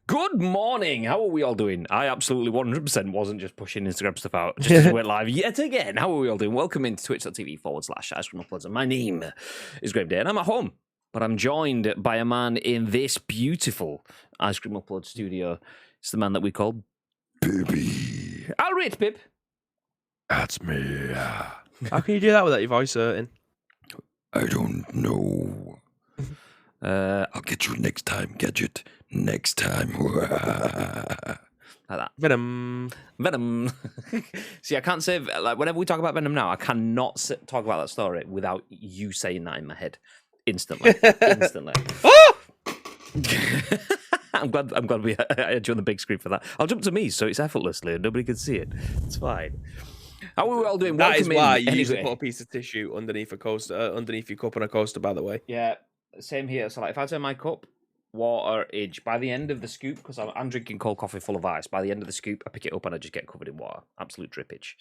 Good morning. How are we all doing? I absolutely 100% wasn't just pushing Instagram stuff out just as we went live yet again. How are we all doing? Welcome into twitch.tv/icecreamuploads. And my name is Graham Day, and I'm at home, but I'm joined by a man in this beautiful Ice Cream Upload studio. It's the man that we call Baby. All right, Pip. That's me. How can you do that without your voice hurting? I don't know. I'll get you next time, Gadget. Next time. Like that. Venom. See, I can't say, like, whenever we talk about Venom now, I cannot talk about that story without you saying that in my head instantly. Oh! I'm glad I had you on the big screen for that. I'll jump to me so it's effortlessly and nobody can see it. It's fine. How are we all doing? That is why you anyway. usually put a piece of tissue underneath a coaster, underneath your cup on a coaster, by the way. Yeah, same here. So, like, if I turn my cup, water, by the end of the scoop, because I'm drinking cold coffee full of ice, by the end of the scoop, I pick it up and I just get covered in water. Absolute drippage.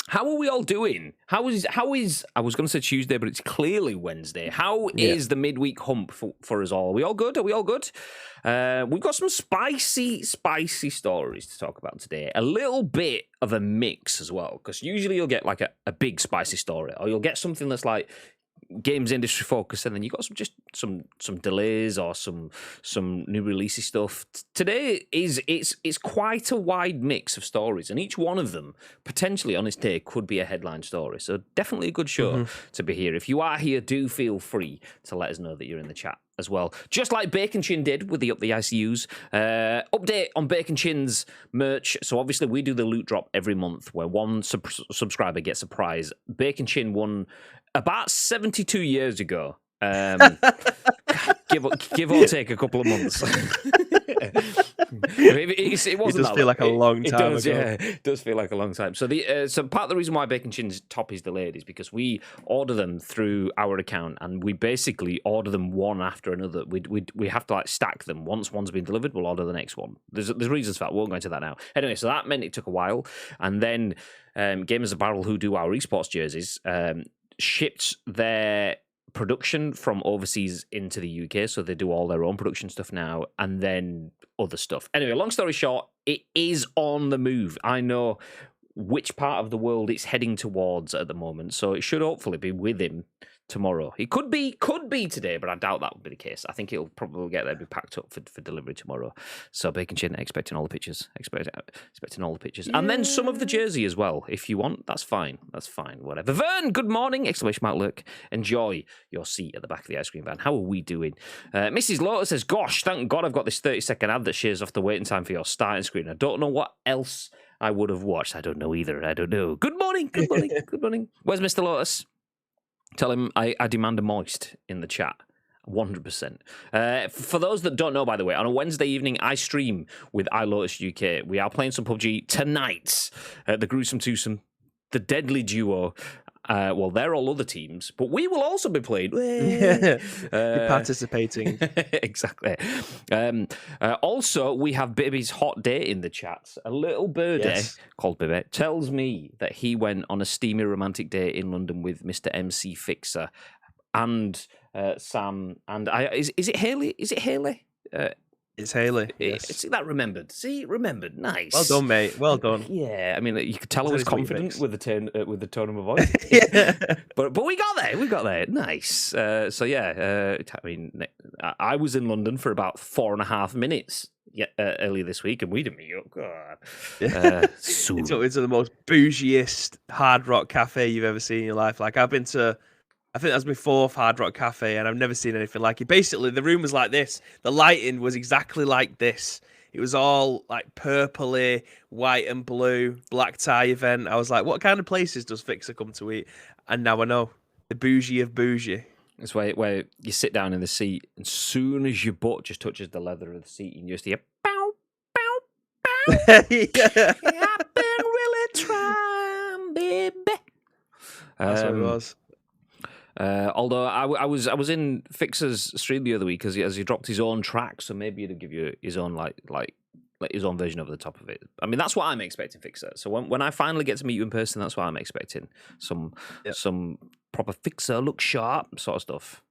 How are we all doing? How is I was going to say Tuesday, but it's clearly Wednesday. How is the midweek hump for us all? Are we all good? We've got some spicy stories to talk about today. A little bit of a mix as well, because usually you'll get like a big spicy story, or you'll get something that's like games industry focus, and then you got some delays or some new releasey stuff. Today it's quite a wide mix of stories, and each one of them potentially on its day could be a headline story. So definitely a good show to be here. If you are here, do feel free to let us know that you're in the chat as well. Just like Bacon Chin did with the Up the ICUs. Update on Bacon Chin's merch. So obviously we do the loot drop every month where one subscriber gets a prize. Bacon Chin won about 72 years ago. Give or take a couple of months. It wasn't. It does feel like a long time ago. Yeah, it does feel like a long time. So so part of the reason why Bacon Chin's top is delayed is because we order them through our account, and we basically order them one after another. We have to like stack them. Once one's been delivered, we'll order the next one. There's reasons for that. We won't go into that now. Anyway, so that meant it took a while, and then Gamers Apparel, who do our esports jerseys, shipped their production from overseas into the UK, so they do all their own production stuff now, and then other stuff. Anyway, long story short, it is on the move. I know which part of the world it's heading towards at the moment, so it should hopefully be with him tomorrow. It could be today, but I doubt that would be the case. I think it'll probably get there, be packed up for delivery tomorrow. So Bacon Chin, expecting all the pictures. Expecting all the pictures. Yeah. And then some of the jersey as well, if you want. That's fine. Whatever. Vern, good morning! Exclamation mark, look. Enjoy your seat at the back of the ice cream van. How are we doing? Mrs. Lotus says, gosh, thank God I've got this 30-second ad that shares off the waiting time for your starting screen. I don't know what else I would have watched. I don't know either. I don't know. Good morning. Good morning. Where's Mr. Lotus? Tell him I demand a moist in the chat. 100%. For those that don't know, by the way, on a Wednesday evening, I stream with iLotus UK. We are playing some PUBG tonight. The Gruesome Twosome, the Deadly Duo. Well, they're all other teams, but we will also be playing. You're participating. Exactly. Also, we have Baby's hot date in the chat. A little birdie called Baby tells me that he went on a steamy romantic date in London with Mr. MC Fixer and Sam. And is it Haley? Is it Haley? It's Haley. Yes. See that remembered. Nice. Well done, mate. Well done. Yeah, I mean, you could tell I was confident with the tone of my voice. Yeah. But we got there. We got there. Nice. So yeah, I mean, I was in London for about 4.5 minutes earlier this week, and we didn't meet up. God. It's the most bougiest hard rock cafe you've ever seen in your life. Like I think that's my 4th Hard Rock Cafe, and I've never seen anything like it. Basically, the room was like this. The lighting was exactly like this. It was all like purpley, white and blue, black tie event. I was like, what kind of places does Fixer come to eat? And now I know. The bougie of bougie. It's where you sit down in the seat, and as soon as your butt just touches the leather of the seat, you just hear, bow, bow, bow. I've been really trying, baby. That's what it was. Although I was in Fixer's stream the other week as he dropped his own track, so maybe he'll give you his own like his own version over the top of it. I mean, that's what I'm expecting, Fixer. So when I finally get to meet you in person, that's what I'm expecting. Some proper Fixer, look sharp sort of stuff.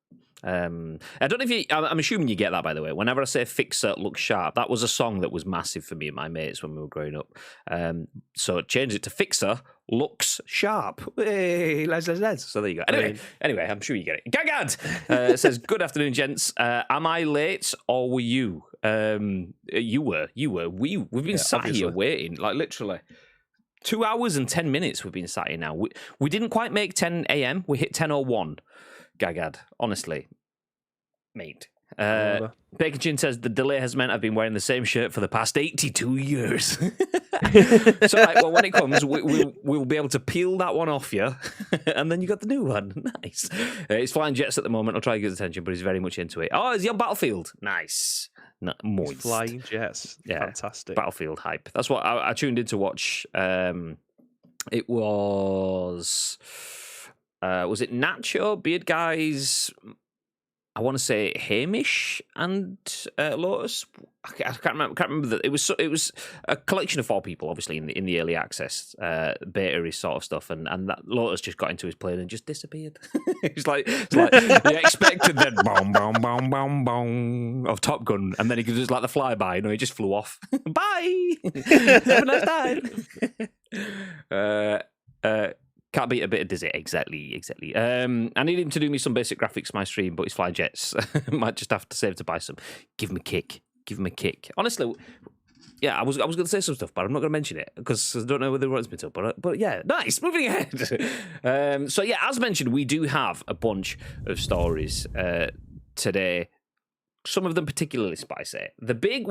I don't know if you. I'm assuming you get that, by the way. Whenever I say "Fixer looks sharp," that was a song that was massive for me and my mates when we were growing up. So change it to "Fixer looks sharp." Hey, les. So there you go. Anyway, I'm sure you get it. Gagad says, "Good afternoon, gents. Am I late or were you? You were. We've been sat here waiting, like literally." 2 hours and 10 minutes we've been sat here now. We didn't quite make 10 a.m. We hit 10:01. Gagad, honestly, mate. Bacon Chin says the delay has meant I've been wearing the same shirt for the past 82 years. So, well, when it comes, we'll be able to peel that one off you, and then you got the new one. Nice. He's flying jets at the moment. I'll try to get his attention, but he's very much into it. Oh, is he on Battlefield? Nice. Moist. Flying jets. Yeah, fantastic. Battlefield hype. That's what I tuned in to watch. It was it Nacho, Beard Guys? I want to say Hamish and Lotus. I can't remember that. It was a collection of 4 people, obviously in the early access beta sort of stuff, and that Lotus just got into his plane and just disappeared. it's like you expected that boom boom boom boom boom of Top Gun, and then he just like the flyby. He just flew off. Bye. Have a nice time. Can't beat a bit of dizzy. Exactly. I need him to do me some basic graphics for my stream, but he's flying jets. Might just have to save to buy some. Give him a kick. Honestly, yeah, I was going to say some stuff, but I'm not going to mention it because I don't know whether it runs me to. But yeah, nice. Moving ahead. So yeah, as mentioned, we do have a bunch of stories today. Some of them particularly spicy. The big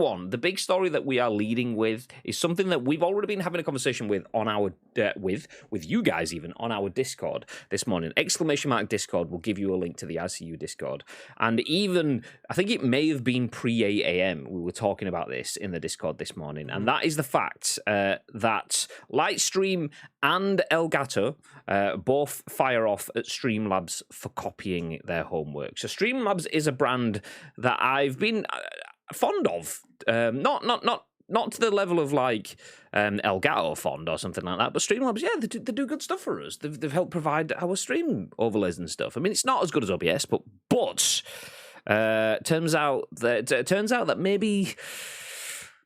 story that we are leading with is something that we've already been having a conversation with on our with you guys even on our Discord this morning. !Discord will give you a link to the ICU Discord, and even I think it may have been pre 8 a.m. we were talking about this in the Discord this morning, and that is the fact that Lightstream and Elgato both fire off at Streamlabs for copying their homework. So Streamlabs is a brand that I've been fond of, not to the level of like Elgato fond or something like that, but Streamlabs, yeah, they do good stuff for us. They've helped provide our stream overlays and stuff. I mean, it's not as good as OBS, but turns out that maybe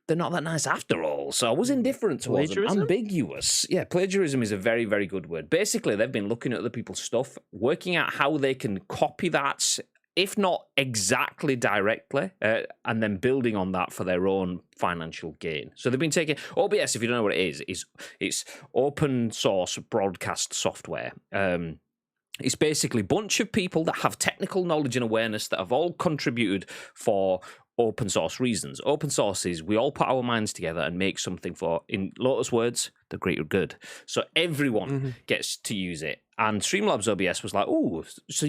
they're not that nice after all. So I was indifferent towards them. Ambiguous. Yeah, plagiarism is a very, very good word. Basically, they've been looking at other people's stuff, working out how they can copy that, if not exactly directly, and then building on that for their own financial gain. So they've been taking OBS, if you don't know what it is, it's open source broadcast software. It's basically a bunch of people that have technical knowledge and awareness that have all contributed for open source reasons. Open source is we all put our minds together and make something for, in Lotus words, the greater good. So everyone gets to use it. And Streamlabs OBS was like, oh, so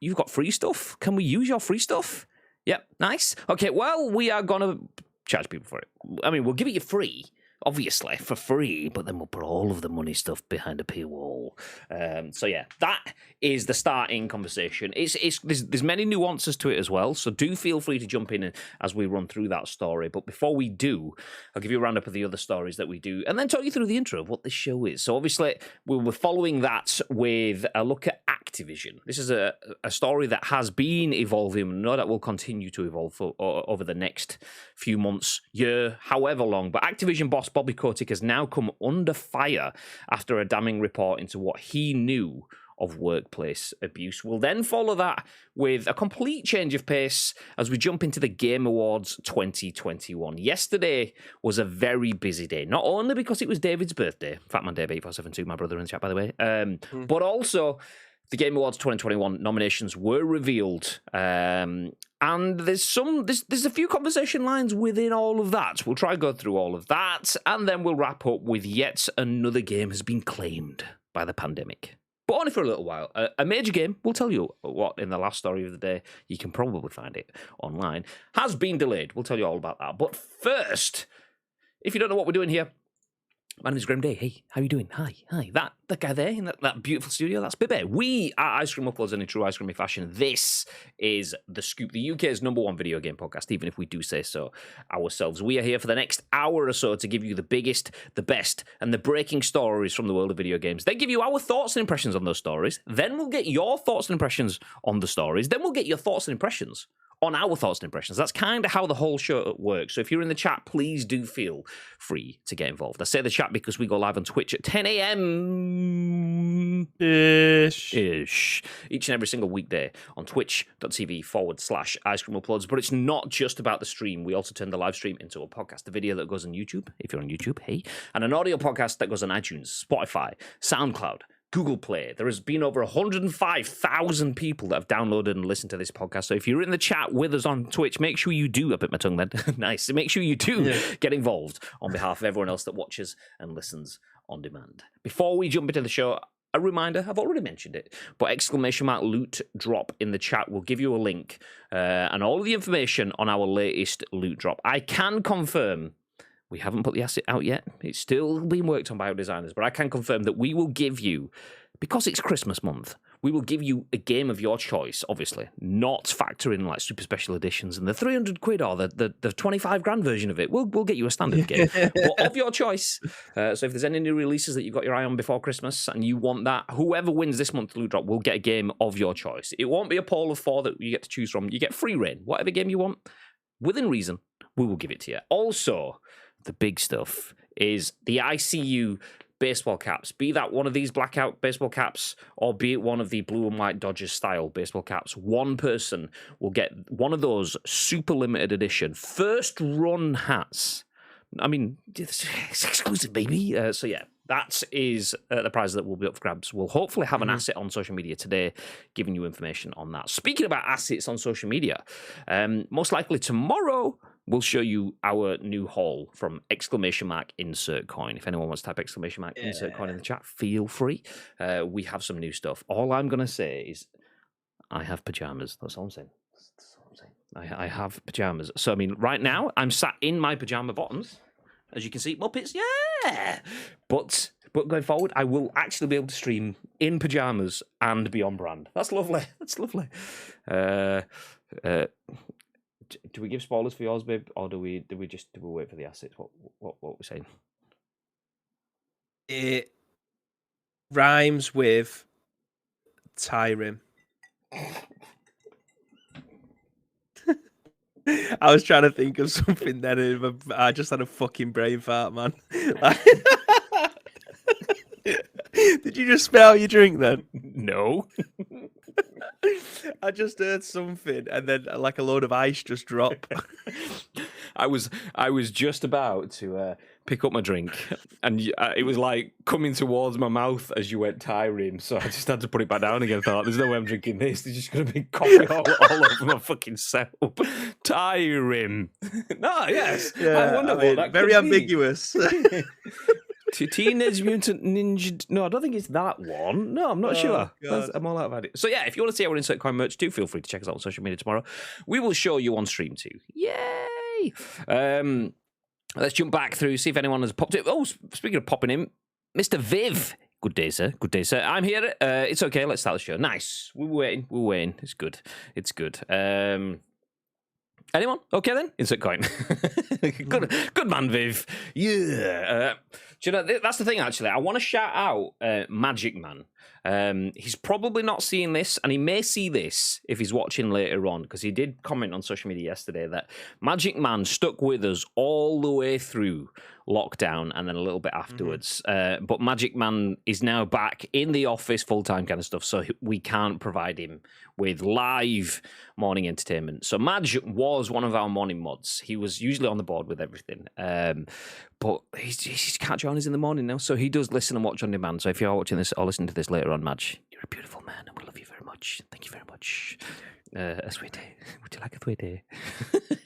you've got free stuff? Can we use your free stuff? Yep, nice. Okay, well, we are going to charge people for it. I mean, we'll give it you free, obviously, for free, but then we'll put all of the money stuff behind a paywall. So yeah, that is the starting conversation. There's many nuances to it as well, so do feel free to jump in as we run through that story. But before we do, I'll give you a roundup of the other stories that we do, and then talk you through the intro of what this show is. So obviously, we were following that with a look at Activision. This is a story that has been evolving, and know that will continue to evolve over the next few months, year, however long. But Activision boss Bobby Kotick has now come under fire after a damning report into what he knew of workplace abuse. We'll then follow that with a complete change of pace as we jump into the Game Awards 2021. Yesterday was a very busy day, not only because it was David's birthday, Fatman Dave 8472, my brother in the chat, by the way, but also the Game Awards 2021 nominations were revealed, and there's a few conversation lines within all of that. We'll try and go through all of that, and then we'll wrap up with yet another game has been claimed by the pandemic. But only for a little while. A major game, we'll tell you what in the last story of the day, you can probably find it online, has been delayed. We'll tell you all about that. But first, if you don't know what we're doing here, my name is Grim Day. Hey, how you doing? Hi. the guy there in that beautiful studio, that's Bibby. We are Ice Cream Uploads in a true ice creamy fashion. This is The Scoop, the UK's #1 video game podcast, even if we do say so ourselves. We are here for the next hour or so to give you the biggest, the best, and the breaking stories from the world of video games. Then give you our thoughts and impressions on those stories. Then we'll get your thoughts and impressions on the stories. Then we'll get your thoughts and impressions on our thoughts and impressions. That's kind of how the whole show works. So if you're in the chat, please do feel free to get involved. I say the chat because we go live on Twitch at 10 a.m. Ish. Each and every single weekday on twitch.tv/Ice Cream Uploads. But it's not just about the stream. We also turn the live stream into a podcast, a video that goes on YouTube, if you're on YouTube, hey, and an audio podcast that goes on iTunes, Spotify, SoundCloud, Google Play. There has been over 105,000 people that have downloaded and listened to this podcast. So if you're in the chat with us on Twitch, make sure you do, I bit my tongue then, nice, make sure you do get involved on behalf of everyone else that watches and listens on demand. Before we jump into the show, a reminder, I've already mentioned it, but ! loot drop in the chat will give you a link and all of the information on our latest loot drop. I can confirm we haven't put the asset out yet. It's still being worked on by our designers, but I can confirm that we will give you, because it's Christmas month, we will give you a game of your choice, obviously, not factor in like super special editions and the 300 quid or the 25 grand version of it. We'll get you a standard game, but of your choice. So if there's any new releases that you've got your eye on before Christmas and you want that, whoever wins this month's loot drop will get a game of your choice. It won't be a poll of 4 that you get to choose from. You get free reign. Whatever game you want, within reason, we will give it to you. Also, the big stuff is the ICU baseball caps, be that one of these blackout baseball caps or be it one of the blue and white Dodgers style baseball caps. One person will get one of those super limited edition first run hats. I mean, it's exclusive, baby. So yeah, that is the prize that will be up for grabs. We'll hopefully have an asset on social media today giving you information on that. Speaking about assets on social media, most likely tomorrow we'll show you our new haul from !insert coin. If anyone wants to type !insert coin in the chat, feel free. We have some new stuff. All I'm going to say is I have pajamas. That's all I'm saying. I have pajamas. So, I mean, right now, I'm sat in my pajama bottoms. As you can see, Muppets, yeah! But going forward, I will actually be able to stream in pajamas and be on brand. That's lovely. That's lovely. Do we give spoilers for yours, babe, or do we wait for the assets? What we're saying? It rhymes with Tyrim. I was trying to think of something then, but I just had a fucking brain fart, man. Did you just spell your drink then? No. I just heard something, and then like a load of ice just drop. I was just about to pick up my drink, and it was like coming towards my mouth as you went Tyrim, so I just had to put it back down again. I thought, there's no way I'm drinking this. There's just going to be coffee all over my fucking setup. Tyrim. No, yes. Yeah, I wonder what that very could ambiguous. Teenage Mutant Ninja. No, I don't think it's that one. No, I'm not sure. I'm all out of ideas. So yeah, if you want to see our Insert Coin merch too, feel free to check us out on social media tomorrow. We will show you on stream too. Yay! Let's jump back through, see if anyone has popped in. Oh, speaking of popping in, Mr. Viv. Good day, sir. Good day, sir. I'm here. It's okay. Let's start the show. Nice. We're waiting. It's good. Anyone? Okay then? Insert coin. Good man, Viv. Yeah. Do you know, that's the thing, actually. I want to shout out Magic Man. He's probably not seeing this, and he may see this if he's watching later on, because he did comment on social media yesterday that Magic Man stuck with us all the way through lockdown and then a little bit afterwards. But Magic Man is now back in the office full-time kind of stuff, so we can't provide him with live morning entertainment. So Madge was one of our morning mods. He was usually on the board with everything. But he can't join us in the morning now, so he does listen and watch on demand. So if you're watching this or listening to this later on, Madge, you're a beautiful man, and we love you very much. Thank you very much. A sweet day. Would you like a sweet day?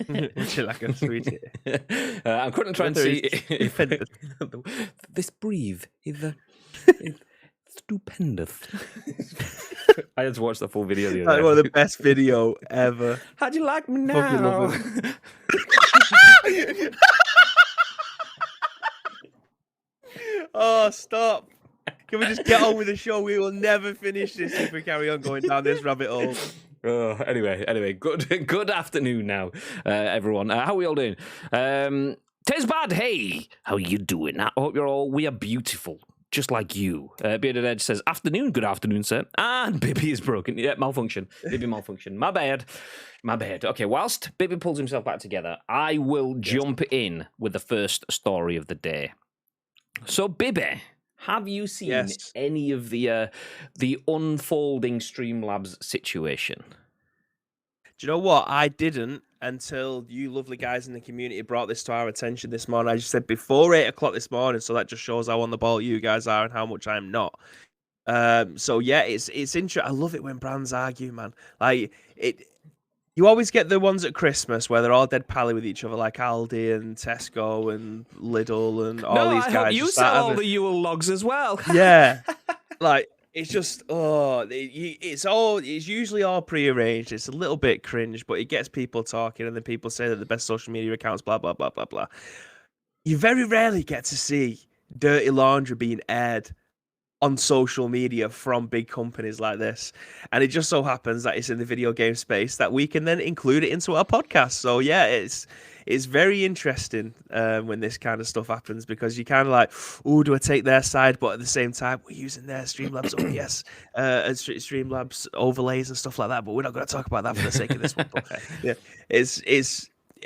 Would you like a sweet day? I'm currently trying to see if this breathe is stupendous. I had to watch the full video the other day. One of the best video ever. How do you like me now? Oh, stop. Can we just get on with the show? We will never finish this if we carry on going down this rabbit hole. Anyway, good afternoon now, everyone. How are we all doing? Tezbad, hey, how you doing? I hope we are beautiful, just like you. Bearded Edge says, afternoon, good afternoon, sir. And Bibby is broken. Yeah, malfunction. Bibby malfunction. My bad. Okay, whilst Bibby pulls himself back together, I will jump in with the first story of the day. So, Bibby, have you seen any of the unfolding Streamlabs situation? Do you know what? I didn't until you lovely guys in the community brought this to our attention this morning. I just said before 8 o'clock this morning, so that just shows how on the ball you guys are and how much I'm not. So yeah, it's interesting. I love it when brands argue, man. Like you always get the ones at Christmas where they're all dead pally with each other, like Aldi and Tesco and Lidl and all these guys. No, I hope you sell all the Yule logs as well. Yeah, like. It's just it's usually all prearranged. It's a little bit cringe, but it gets people talking, and then people say that the best social media accounts, blah blah blah blah blah. You very rarely get to see dirty laundry being aired on social media from big companies like this, and it just so happens that it's in the video game space that we can then include it into our podcast. So yeah, it's very interesting when this kind of stuff happens, because you kind of like, oh, do I take their side? But at the same time, we're using their Streamlabs OBS, Streamlabs overlays and stuff like that. But we're not going to talk about that for the sake of this one. But yeah,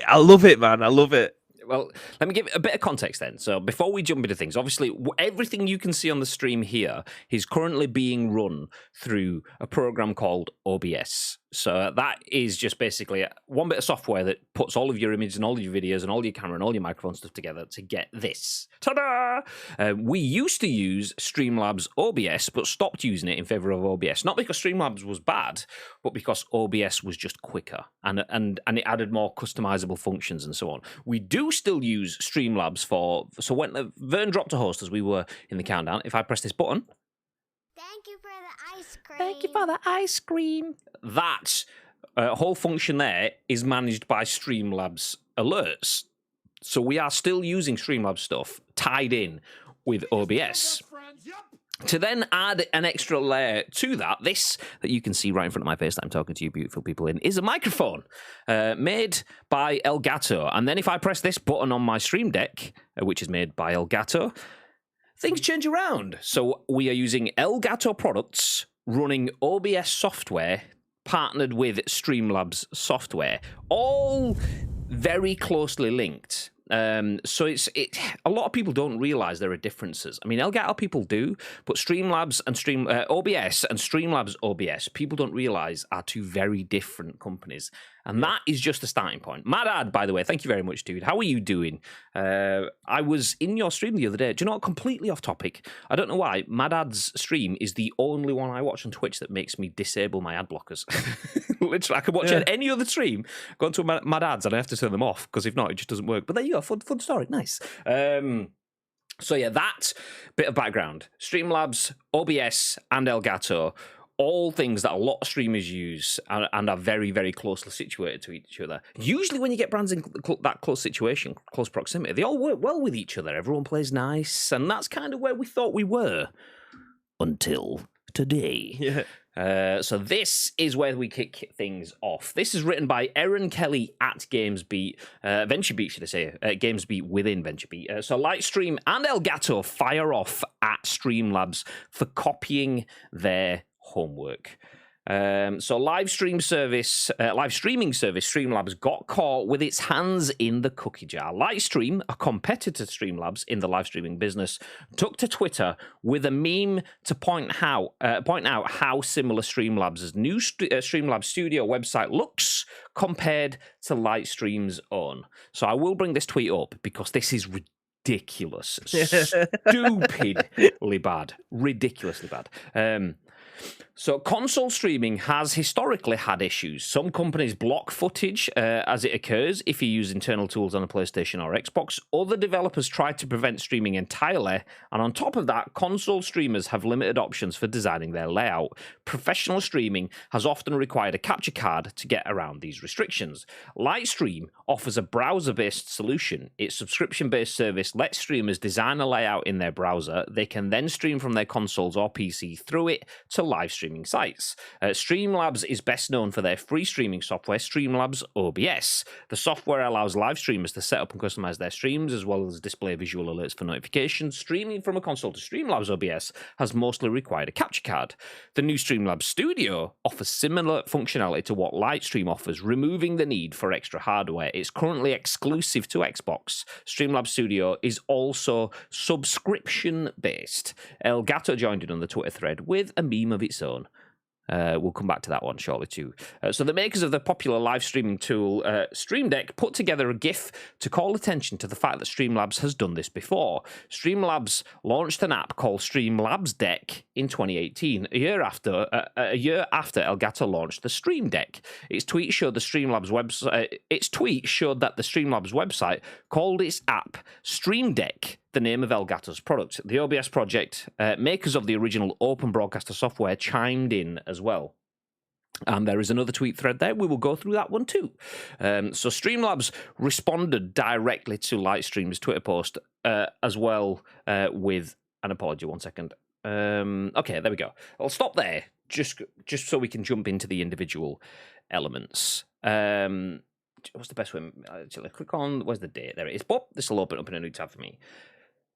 I love it, man. I love it. Well, let me give a bit of context then. So before we jump into things, obviously everything you can see on the stream here is currently being run through a program called OBS. So that is just basically one bit of software that puts all of your images and all of your videos and all your camera and all your microphone stuff together to get this. Ta-da! We used to use Streamlabs OBS, but stopped using it in favor of OBS. Not because Streamlabs was bad, but because OBS was just quicker and it added more customizable functions and so on. We do still use Streamlabs so when Vern dropped a host as we were in the countdown, if I press this button, thank you for the ice cream. Thank you for the ice cream. That whole function there is managed by Streamlabs alerts. So we are still using Streamlabs stuff tied in with OBS. To then add an extra layer to that, this that you can see right in front of my face that I'm talking to you beautiful people in is a microphone made by Elgato. And then if I press this button on my Stream Deck, which is made by Elgato, things change around. So we are using Elgato products running OBS software partnered with Streamlabs software, all very closely linked. So a lot of people don't realize there are differences. I mean, Elgato people do, but Streamlabs and OBS and Streamlabs OBS, people don't realize are two very different companies. And that is just a starting point. Madad, by the way, thank you very much, dude. How are you doing? I was in your stream the other day. Do you know what? Completely off topic. I don't know why. Madad's stream is the only one I watch on Twitch that makes me disable my ad blockers. Literally, I can watch any other stream, go into Madad's, and I have to turn them off, because if not, it just doesn't work. But there you go. Fun story. Nice. So yeah, that bit of background. Streamlabs, OBS, and Elgato, all things that a lot of streamers use and are very, very closely situated to each other. Usually when you get brands in that close situation, close proximity, they all work well with each other. Everyone plays nice, and that's kind of where we thought we were until today. Yeah. So this is where we kick things off. This is written by Erin Kelly at GamesBeat, VentureBeat, should I say, GamesBeat within VentureBeat. So Lightstream and Elgato fire off at Streamlabs for copying their homework. So live streaming service Streamlabs got caught with its hands in the cookie jar. Lightstream, a competitor to Streamlabs in the live streaming business, took to Twitter with a meme to point out how similar Streamlabs' new Streamlabs Studio website looks compared to Lightstream's own. So I will bring this tweet up because this is ridiculous, stupidly bad, ridiculously bad. So console streaming has historically had issues. Some companies block footage as it occurs if you use internal tools on a PlayStation or Xbox. Other developers try to prevent streaming entirely. And on top of that, console streamers have limited options for designing their layout. Professional streaming has often required a capture card to get around these restrictions. Lightstream offers a browser-based solution. Its subscription-based service lets streamers design a layout in their browser. They can then stream from their consoles or PC through it to live streaming sites. Streamlabs is best known for their free streaming software, Streamlabs OBS. The software allows live streamers to set up and customize their streams, as well as display visual alerts for notifications. Streaming from a console to Streamlabs OBS has mostly required a capture card. The new Streamlabs Studio offers similar functionality to what Lightstream offers, removing the need for extra hardware. It's currently exclusive to Xbox. Streamlabs Studio is also subscription-based. Elgato joined in on the Twitter thread with a meme of its own. We'll come back to that one shortly too. So the makers of the popular live streaming tool Stream Deck put together a GIF to call attention to the fact that Streamlabs has done this before. Streamlabs launched an app called Streamlabs Deck in 2018, a year after Elgato launched the Stream Deck. Its tweet showed that the Streamlabs website called its app Stream Deck, the name of Elgato's product. The OBS project, makers of the original open broadcaster software, chimed in as well. And there is another tweet thread there. We will go through that one too. So Streamlabs responded directly to Lightstream's Twitter post as well with an apology. 1 second. Okay, there we go. I'll stop there just so we can jump into the individual elements. What's the best way? Actually, click on, where's the date? There it is. But this will open up in a new tab for me.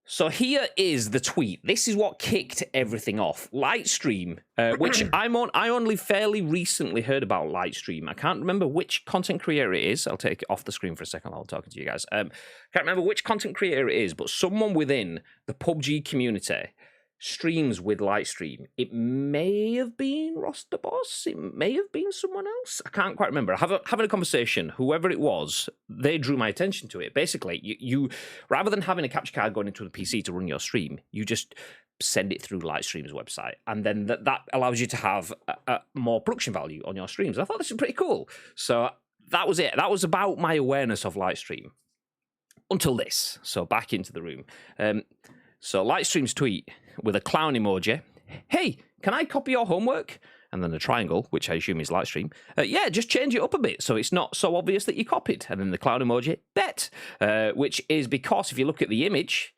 So here is the tweet. This is what kicked everything off. Lightstream, which I only fairly recently heard about Lightstream. I can't remember which content creator it is. I'll take it off the screen for a second while I'm talking to you guys. Can't remember which content creator it is, but someone within the PUBG community streams with Lightstream. It may have been Ross the Boss. It may have been someone else. I can't quite remember. Having a conversation, whoever it was, they drew my attention to it. Basically, you rather than having a capture card going into the PC to run your stream, you just send it through Lightstream's website, and then that allows you to have a more production value on your streams. I thought this was pretty cool. So that was it. That was about my awareness of Lightstream until this. So back into the room. So Lightstream's tweet with a clown emoji. Hey, can I copy your homework? And then the triangle, which I assume is Lightstream. Yeah, just change it up a bit so it's not so obvious that you copied. And then the clown emoji, bet, which is because if you look at the image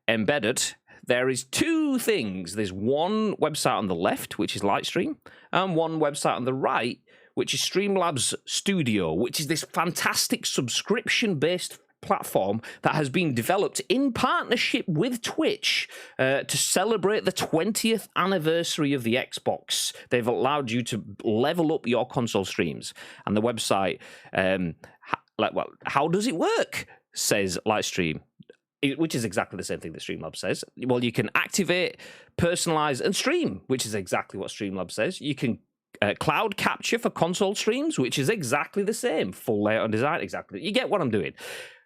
embedded, there is two things. There's one website on the left, which is Lightstream, and one website on the right, which is Streamlabs Studio, which is this fantastic subscription-based platform that has been developed in partnership with Twitch to celebrate the 20th anniversary of the Xbox. They've allowed you to level up your console streams. And the website, how does it work? Says Lightstream, which is exactly the same thing that Streamlabs says. Well, you can activate, personalize, and stream, which is exactly what Streamlabs says. You can cloud capture for console streams, which is exactly the same. Full layout and design, exactly. You get what I'm doing.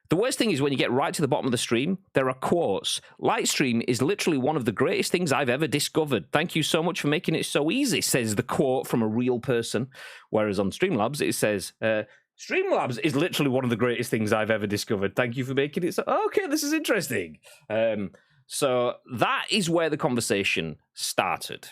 The worst thing is when you get right to the bottom of the stream, there are quotes. Lightstream is literally one of the greatest things I've ever discovered. Thank you so much for making it so easy, says the quote from a real person. Whereas on Streamlabs, it says, Streamlabs is literally one of the greatest things I've ever discovered. Thank you for making it so... Okay, this is interesting. So that is where the conversation started.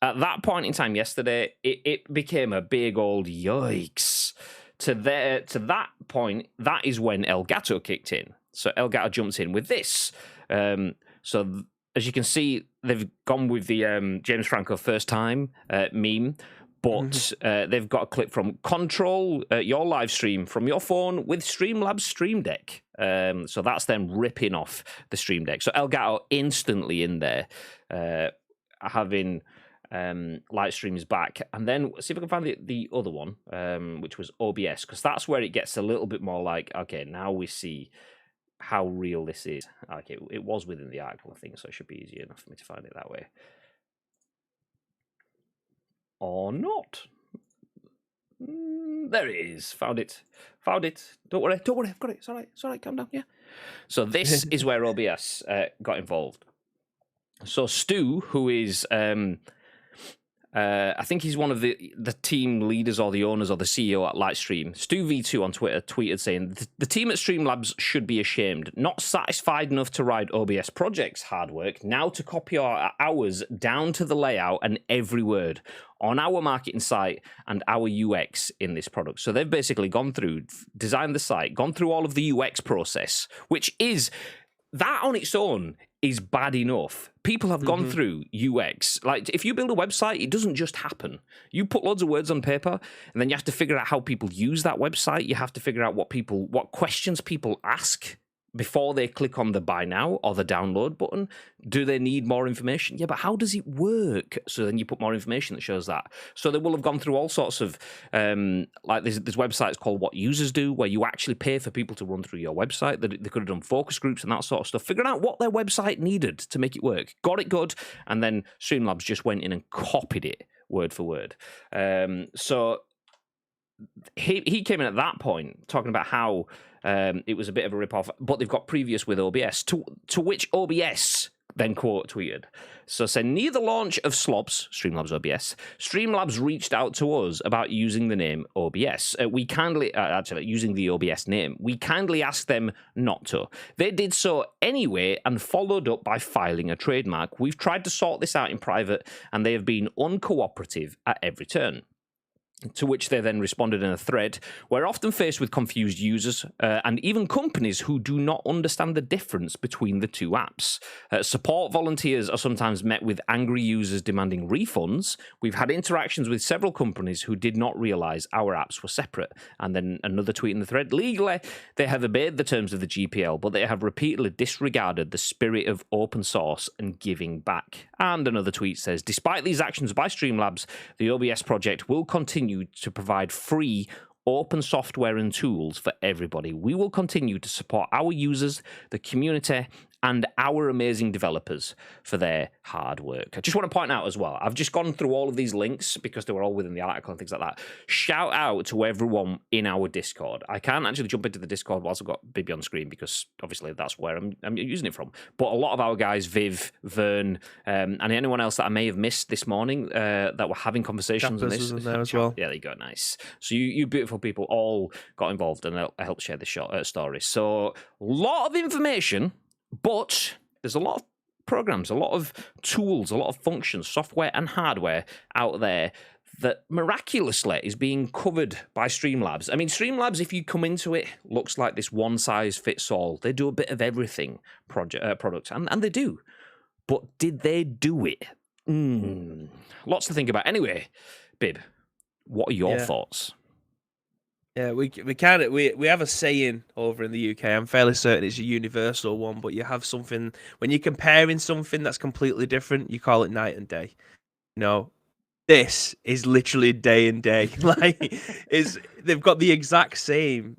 At that point in time yesterday, it became a big old yikes. To that point, that is when Elgato kicked in. So Elgato jumps in with this. So as you can see, they've gone with the James Franco first time meme, but they've got a clip from control your live stream from your phone with Streamlabs Stream Deck. So that's them ripping off the Stream Deck. So Elgato instantly in there, having... Lightstream's back, and then see if I can find the other one, which was OBS, because that's where it gets a little bit more like, okay, now we see how real this is. Okay, it was within the article, I think, so it should be easier enough for me to find it that way. Or not. There it is. Found it. Don't worry, I've got it. It's all right, calm down, yeah. So this is where OBS got involved. So Stu, who is I think he's one of the team leaders or the owners or the CEO at Lightstream. Stu V2 on Twitter tweeted saying, the team at Streamlabs should be ashamed. Not satisfied enough to ride OBS Project's hard work, now to copy our hours down to the layout and every word on our marketing site and our UX in this product. So they've basically gone through, designed the site, gone through all of the UX process, which is, that on its own is bad enough. People have gone through UX. Like, if you build a website, it doesn't just happen. You put loads of words on paper, and then you have to figure out how people use that website. You have to figure out what questions people ask before they click on the buy now or the download button. Do they need more information? Yeah, but how does it work? So then you put more information that shows that. So they will have gone through all sorts of, like there's websites called What Users Do, where you actually pay for people to run through your website. They could have done focus groups and that sort of stuff, figuring out what their website needed to make it work. Got it good, and then Streamlabs just went in and copied it word for word. So he came in at that point talking about how it was a bit of a rip-off, but they've got previous with OBS, to which OBS then quote tweeted. So saying, near the launch of Slobs, Streamlabs OBS, Streamlabs reached out to us about using the name OBS. We kindly, actually using the OBS name, we kindly asked them not to. They did so anyway and followed up by filing a trademark. We've tried to sort this out in private and they have been uncooperative at every turn. To which they then responded in a thread, we're often faced with confused users and even companies who do not understand the difference between the two apps. Support volunteers are sometimes met with angry users demanding refunds. We've had interactions with several companies who did not realize our apps were separate. And then another tweet in the thread, legally, they have obeyed the terms of the GPL, but they have repeatedly disregarded the spirit of open source and giving back. And another tweet says, despite these actions by Streamlabs, the OBS project will continue to provide free open software and tools for everybody. We will continue to support our users, the community, and our amazing developers for their hard work. I just want to point out as well, I've just gone through all of these links because they were all within the article and things like that. Shout out to everyone in our Discord. I can't actually jump into the Discord whilst I've got Bibby on screen because obviously that's where I'm using it from. But a lot of our guys, Viv, Vern, and anyone else that I may have missed this morning that were having conversations on this. Was in there as well. Yeah, there you go, nice. So you beautiful people all got involved and helped share the story. So a lot of information, but there's a lot of programs, a lot of tools, a lot of functions, software and hardware out there that miraculously is being covered by Streamlabs. I mean, Streamlabs, if you come into it, looks like this one-size-fits-all. They do a bit of everything product, and they do. But did they do it? Lots to think about. Anyway, Bib, what are your thoughts? Yeah, we have a saying over in the UK. I'm fairly certain it's a universal one, but you have something when you're comparing something that's completely different, you call it night and day. You know, this is literally day and day. They've got the exact same.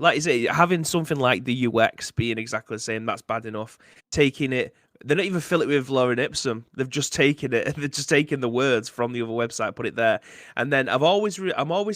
Like you say, having something like the UX being exactly the same, that's bad enough. Taking it. They don't even fill it with lorem ipsum. They've just taken it. They've just taken the words from the other website, put it there. And then I'm always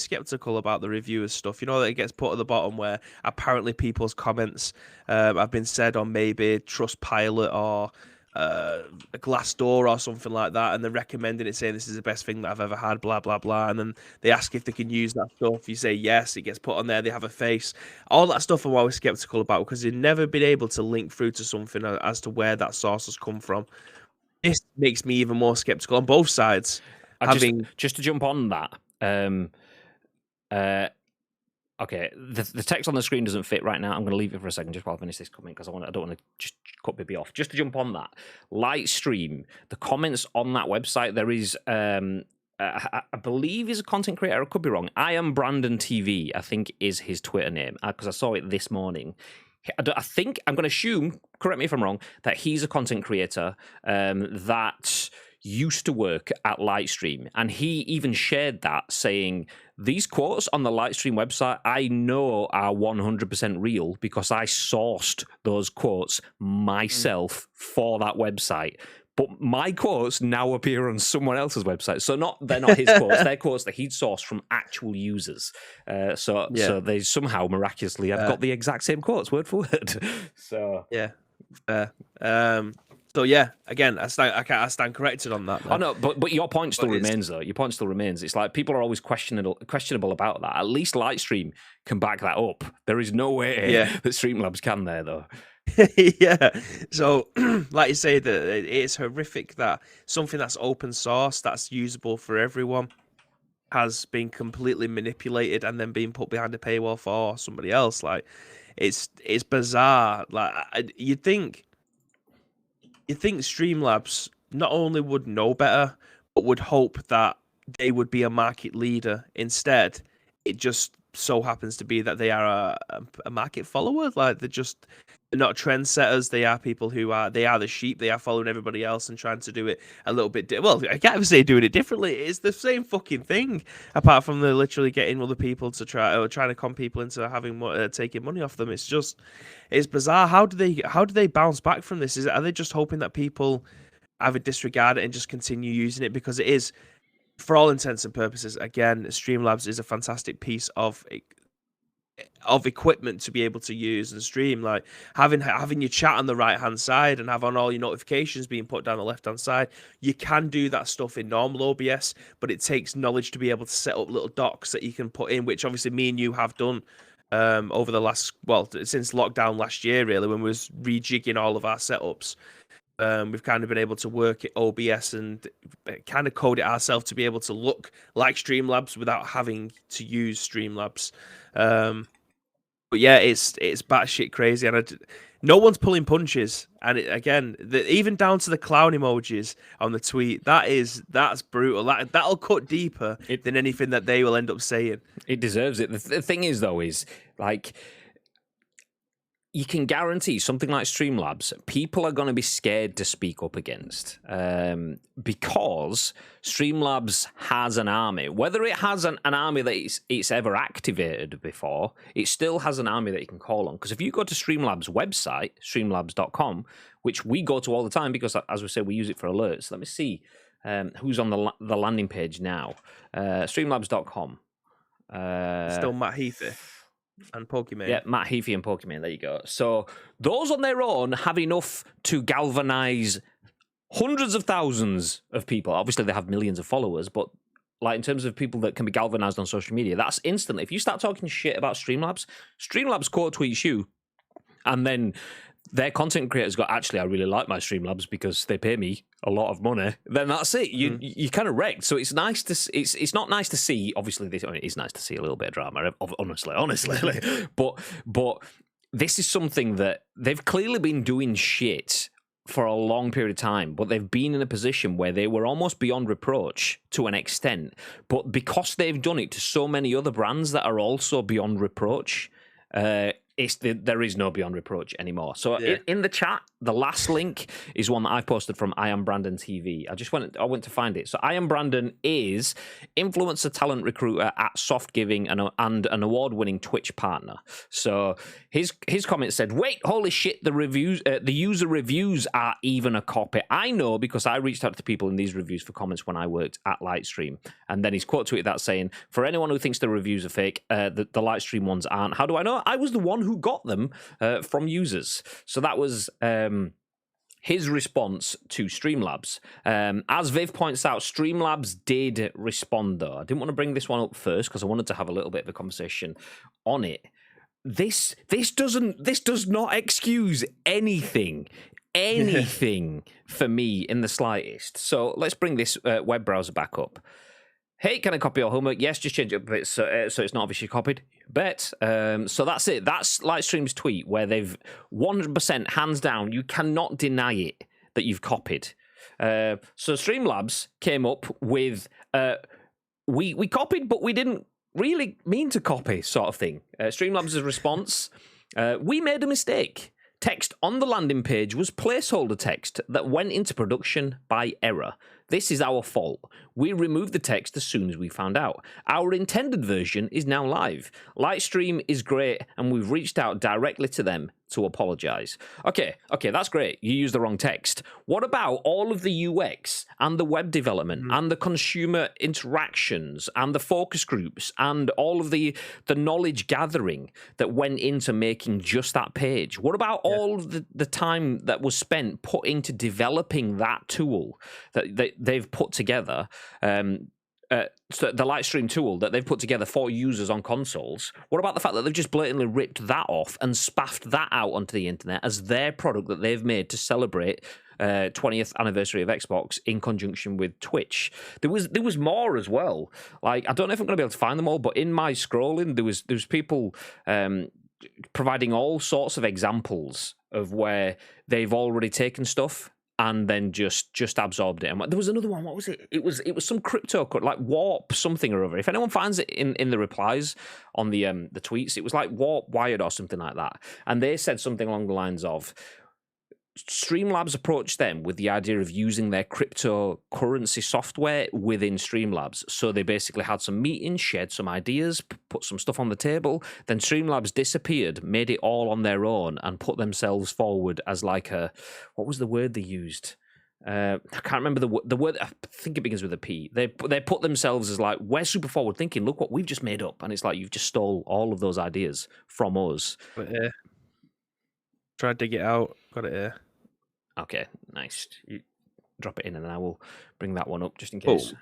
skeptical about the reviewers stuff. You know, that it gets put at the bottom where apparently people's comments have been said on maybe Trustpilot or a Glassdoor or something like that, and they're recommending it, saying this is the best thing that I've ever had, blah blah blah. And then they ask if they can use that stuff. You say yes, it gets put on there. They have a face. All that stuff I'm always skeptical about because they've never been able to link through to something as to where that source has come from. This makes me even more skeptical on both sides. Just to jump on that. Okay, the text on the screen doesn't fit right now. I'm going to leave it for a second just while I finish this comment because I don't want to just cut Bibby off. Just to jump on that, Lightstream, the comments on that website, there is, I believe he's a content creator. I could be wrong. I am Brandon TV, I think is his Twitter name because I saw it this morning. I think, I'm going to assume, correct me if I'm wrong, that he's a content creator that used to work at Lightstream, and he even shared that, saying these quotes on the Lightstream website I know are 100% real because I sourced those quotes myself for that website. But my quotes now appear on someone else's website. So they're not his quotes, they're quotes that he'd sourced from actual users. So they somehow miraculously have got the exact same quotes, word for word. So yeah. So yeah, again, I stand corrected on that. Oh no, but your point still remains though. Your point still remains. It's like people are always questionable about that. At least Lightstream can back that up. There is no way that Streamlabs can there though. Yeah. So, like you say, that it's horrific that something that's open source, that's usable for everyone, has been completely manipulated and then being put behind a paywall for somebody else. Like, it's bizarre. Like, you'd think Streamlabs not only would know better, but would hope that they would be a market leader. Instead, it just so happens to be that they are a market follower. Like, they're not trendsetters. They are people who are the sheep. They are following everybody else and trying to do it a little bit. Well, I can't even say doing it differently. It's the same fucking thing, apart from they're literally getting other people to trying to con people into having taking money off them. It's bizarre. How do they bounce back from this? Are they just hoping that people either disregard it and just continue using it? Because it is, for all intents and purposes, again, Streamlabs is a fantastic piece of equipment to be able to use and stream. Like having your chat on the right hand side and having all your notifications being put down the left hand side. You can do that stuff in normal OBS, but it takes knowledge to be able to set up little docs that you can put in, which obviously me and you have done over the since lockdown last year, really, when we was rejigging all of our setups. We've kind of been able to work at OBS and kind of code it ourselves to be able to look like Streamlabs without having to use Streamlabs. But yeah, it's batshit crazy, and no one's pulling punches. And even down to the clown emojis on the tweet, that's brutal. That'll cut deeper than anything that they will end up saying. It deserves it. The thing is, though, is like, you can guarantee something like Streamlabs, people are going to be scared to speak up against, because Streamlabs has an army. Whether it has an army that it's ever activated before, it still has an army that you can call on. Because if you go to Streamlabs' website, streamlabs.com, which we go to all the time because, as we say, we use it for alerts. Let me see who's on the landing page now. Streamlabs.com. Still Matt Heafy and Pokemon. Yeah, Matt Heafy and Pokemon. There you go. So those on their own have enough to galvanize hundreds of thousands of people. Obviously, they have millions of followers, but like in terms of people that can be galvanized on social media, that's instantly. If you start talking shit about Streamlabs quote tweets you, and then their content creators go, actually, I really like my Streamlabs because they pay me a lot of money, then that's it. You kind of wrecked. So it's nice to. It's not nice to see. Obviously, it is nice to see a little bit of drama. Honestly, but this is something that they've clearly been doing shit for a long period of time, but they've been in a position where they were almost beyond reproach to an extent. But because they've done it to so many other brands that are also beyond reproach, there is no beyond reproach anymore. So in the chat, the last link is one that I've posted from I Am Brandon TV. I went to find it. So I Am Brandon is influencer talent recruiter at Soft Giving and an award-winning Twitch partner. So his comment said, "Wait, holy shit! The user reviews are even a copy. I know because I reached out to people in these reviews for comments when I worked at Lightstream." And then he's quote tweeted that saying, "For anyone who thinks the reviews are fake, the Lightstream ones aren't. How do I know? I was the one who got them from users." So that was his response to Streamlabs. As Viv points out, Streamlabs did respond, though. I didn't want to bring this one up first because I wanted to have a little bit of a conversation on it. This does not excuse anything for me in the slightest. So let's bring this web browser back up. Hey, can I copy your homework? Yes, just change it a bit so it's not obviously copied. Bet. So that's it. That's Lightstream's tweet where they've 100% hands down. You cannot deny it that you've copied. So Streamlabs came up with we copied, but we didn't really mean to copy, sort of thing. Streamlabs' response: we made a mistake. Text on the landing page was placeholder text that went into production by error. This is our fault. We removed the text as soon as we found out. Our intended version is now live. Lightstream is great, and we've reached out directly to them to apologize. Okay, that's great. You used the wrong text. What about all of the UX and the web development and the consumer interactions and the focus groups and all of the knowledge gathering that went into making just that page? What about all of the time that was spent put into developing that tool that they've put together? So the Lightstream tool that they've put together for users on consoles. What about the fact that they've just blatantly ripped that off and spaffed that out onto the internet as their product that they've made to celebrate 20th anniversary of Xbox in conjunction with Twitch? There was more as well. Like, I don't know if I'm going to be able to find them all, but in my scrolling, there was people providing all sorts of examples of where they've already taken stuff and then just absorbed it. And there was another one. What was it? It was some crypto code, like Warp something or other. If anyone finds it in the replies on the tweets, it was like Warp Wired or something like that. And they said something along the lines of, Streamlabs approached them with the idea of using their cryptocurrency software within Streamlabs. So they basically had some meetings, shared some ideas, put some stuff on the table. Then Streamlabs disappeared, made it all on their own, and put themselves forward as like a, what was the word they used? I can't remember the word. I think it begins with a P. They put themselves as like, we're super forward thinking. Look what we've just made up, and it's like you've just stole all of those ideas from us. But, try to dig it out. Got it here. Okay, nice. You drop it in and I will bring that one up just in case. Oh.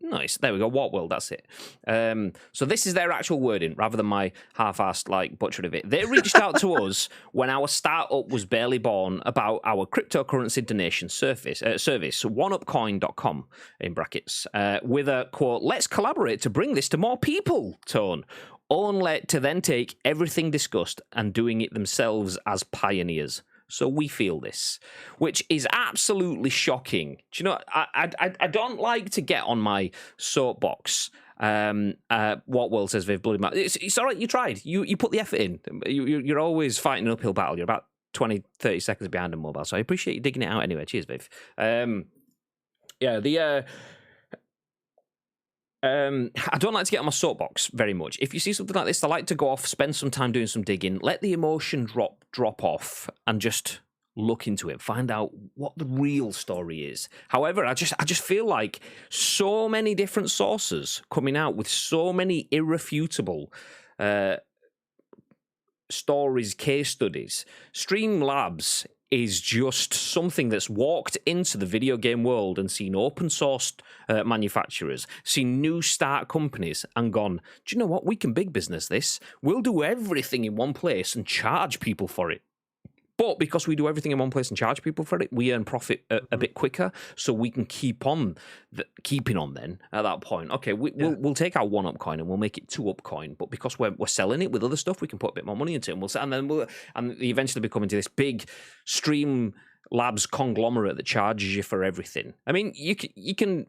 Nice. There we go. What world? That's it. So this is their actual wording rather than my half-assed like butchered of it. They reached out to us when our startup was barely born about our cryptocurrency donation service, oneupcoin.com in brackets, with a quote, "Let's collaborate to bring this to more people" tone. Only to then take everything discussed and doing it themselves as pioneers. So we feel this, which is absolutely shocking. Do you know, I don't like to get on my soapbox. What World says they've bloody mad. It's all right, you tried. You put the effort in. You're always fighting an uphill battle. You're about 20, 30 seconds behind on mobile. So I appreciate you digging it out anyway. Cheers, Viv. I don't like to get on my soapbox very much. If you see something like this, I like to go off, spend some time doing some digging, let the emotion drop off, and just look into it, find out what the real story is. However, I just feel like so many different sources coming out with so many irrefutable stories, case studies. Streamlabs is just something that's walked into the video game world and seen open source manufacturers, seen new start companies and gone, do you know what? We can big business this. We'll do everything in one place and charge people for it. But because we do everything in one place and charge people for it, we earn profit a bit quicker, so we can keeping on then at that point. Okay, we'll take our one-up coin and we'll make it two-up coin, but because we're selling it with other stuff, we can put a bit more money into it, and they eventually become into this big Streamlabs conglomerate that charges you for everything. I mean, you can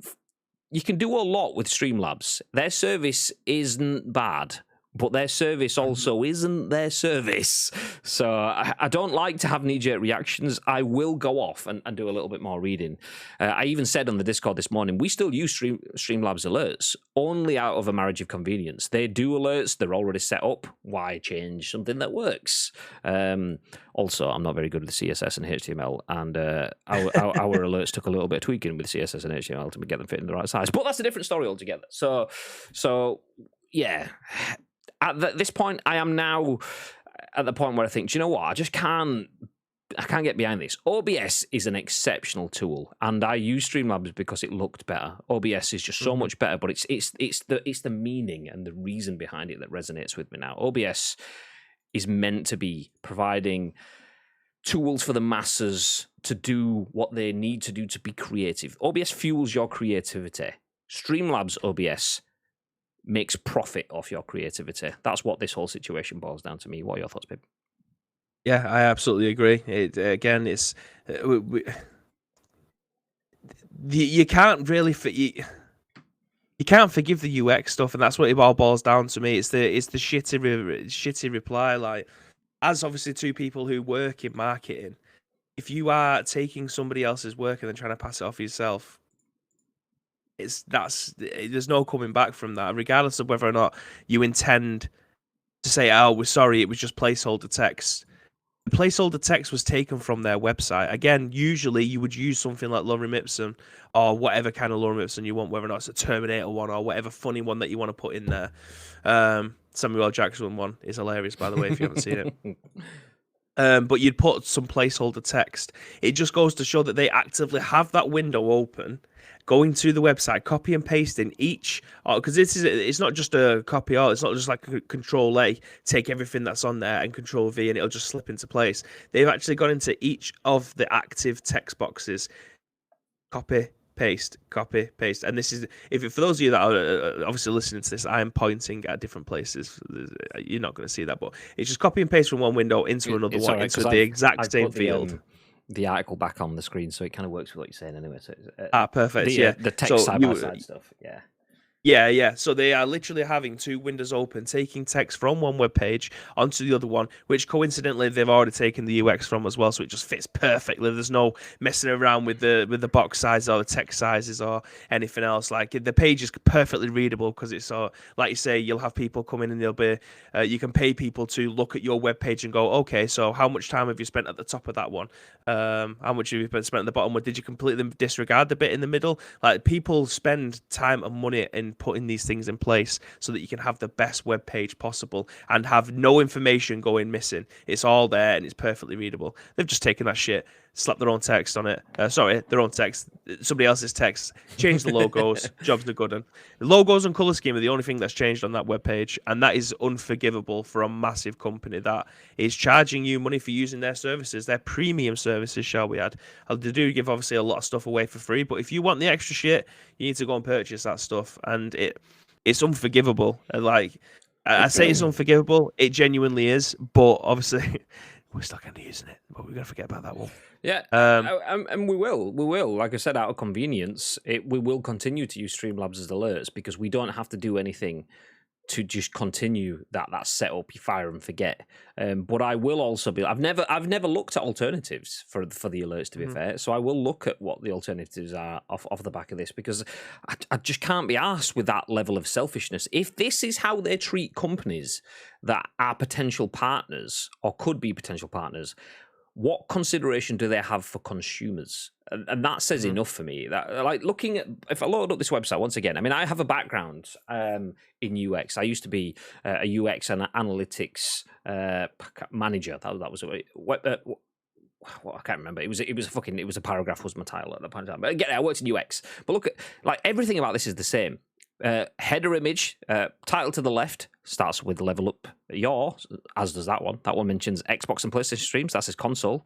do a lot with Streamlabs. Their service isn't bad, but their service also isn't their service. So I don't like to have knee-jerk reactions. I will go off and do a little bit more reading. I even said on the Discord this morning, we still use Streamlabs alerts, only out of a marriage of convenience. They do alerts. They're already set up. Why change something that works? Also, I'm not very good with CSS and HTML, and our alerts took a little bit of tweaking with CSS and HTML to get them fit in the right size. But that's a different story altogether. So yeah. At this point, I am now at the point where I think, do you know what? I can't get behind this. OBS is an exceptional tool, and I use Streamlabs because it looked better. OBS is just so much better, but it's the meaning and the reason behind it that resonates with me now. OBS is meant to be providing tools for the masses to do what they need to do to be creative. OBS fuels your creativity. Streamlabs OBS makes profit off your creativity. That's what this whole situation boils down to me. What are your thoughts, babe? Yeah, I absolutely agree. You can't really you can't forgive the UX stuff, and that's what it all boils down to me. It's the shitty reply. Like, as obviously two people who work in marketing, if you are taking somebody else's work and then trying to pass it off yourself, there's no coming back from that, regardless of whether or not you intend to say, "Oh, we're sorry, it was just placeholder text." placeholder text was taken from their website. Again, usually you would use something like Lorem Ipsum or whatever kind of Lorem Ipsum you want, whether or not it's a Terminator one or whatever funny one that you want to put in there. Samuel L. Jackson one is hilarious, by the way, if you haven't seen it. But you'd put some placeholder text. It just goes to show that they actively have that window open, going to the website, copy and pasting each, because it's not just a copy all, it's not just like a Control A, take everything that's on there and Control V and it'll just slip into place. They've actually gone into each of the active text boxes, copy, paste, and this is for those of you that are obviously listening to this, I am pointing at different places. You're not going to see that, but it's just copy and paste from one window into another one, right, into the exact same field. The article back on the screen, so it kind of works with what you're saying anyway. So perfect. The text side by side stuff. Yeah. So they are literally having two windows open, taking text from one web page onto the other one, which coincidentally they've already taken the UX from as well, so it just fits perfectly. There's no messing around with the box sizes or the text sizes or anything else. Like the page is perfectly readable because it's like you say, you'll have people come in and they'll be you can pay people to look at your web page and go, okay, so how much time have you spent at the top of that one? How much have you spent at the bottom? Did you completely disregard the bit in the middle? Like people spend time and money in putting these things in place so that you can have the best web page possible and have no information going missing. It's all there and it's perfectly readable. They've just taken that shit, slapped their own text on it. Their own text, somebody else's text, changed the logos, jobs are good. And the logos and color scheme are the only thing that's changed on that web page, and that is unforgivable for a massive company that is charging you money for using their services, their premium services, shall we add. They do give obviously a lot of stuff away for free, but if you want the extra shit, you need to go and purchase that stuff, and it's unforgivable. Like I say, it's unforgivable. It genuinely is, but obviously we're still kind of using it. But we're gonna forget about that one. Yeah, and we will. Like I said, out of convenience, we will continue to use Streamlabs as alerts because we don't have to do anything to just continue that setup, you fire and forget. But I will also be. I've never looked at alternatives for the alerts, to be fair. So I will look at what the alternatives are off the back of this because I just can't be arsed with that level of selfishness. If this is how they treat companies that are potential partners or could be potential partners, what consideration do they have for consumers? And that says enough for me. That, like, looking at, if I load up this website once again, I mean, I have a background in UX. I used to be a UX and analytics manager. That was well, I can't remember. It was a paragraph was my title at the point in time. But again, I worked in UX. But look at, like, everything about this is the same. Header image, title to the left starts with level up your, as does that one. That one mentions Xbox and PlayStation streams. That's his console,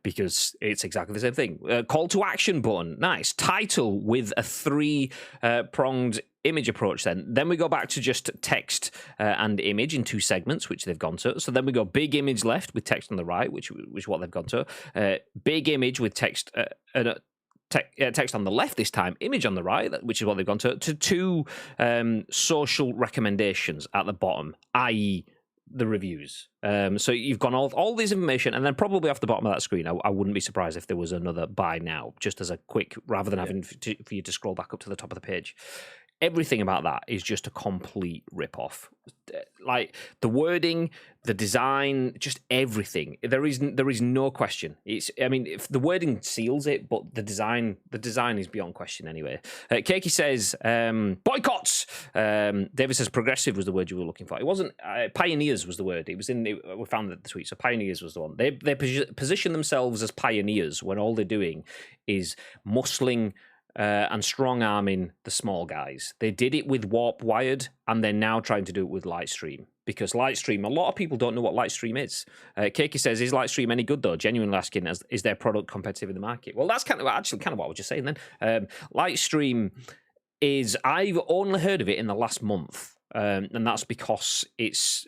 because it's exactly the same thing. Call to action button, nice. Title with a three-pronged image approach. Then we go back to just text and image in two segments, which they've gone to. So then we go big image left with text on the right, which is what they've gone to. Big image with text. Text on the left this time, image on the right, which is what they've gone to two social recommendations at the bottom, i.e. the reviews. So you've gone all this information, and then probably off the bottom of that screen, I wouldn't be surprised if there was another buy now, just as a quick, rather than having for you to scroll back up to the top of the page. Everything about that is just a complete rip-off. Like the wording, the design, just everything. There is no question. If the wording seals it, but the design is beyond question anyway. Keiki says boycotts. David says progressive was the word you were looking for. It wasn't. Pioneers was the word. It was in. We found the tweet. So pioneers was the one. They position themselves as pioneers when all they're doing is muscling and strong-arming the small guys. They did it with Warp Wired, and they're now trying to do it with Lightstream. Because Lightstream, a lot of people don't know what Lightstream is. Keiki says, is Lightstream any good, though? Genuinely asking, is their product competitive in the market? Well, that's kind of what I was just saying then. Lightstream is, I've only heard of it in the last month, and that's because it's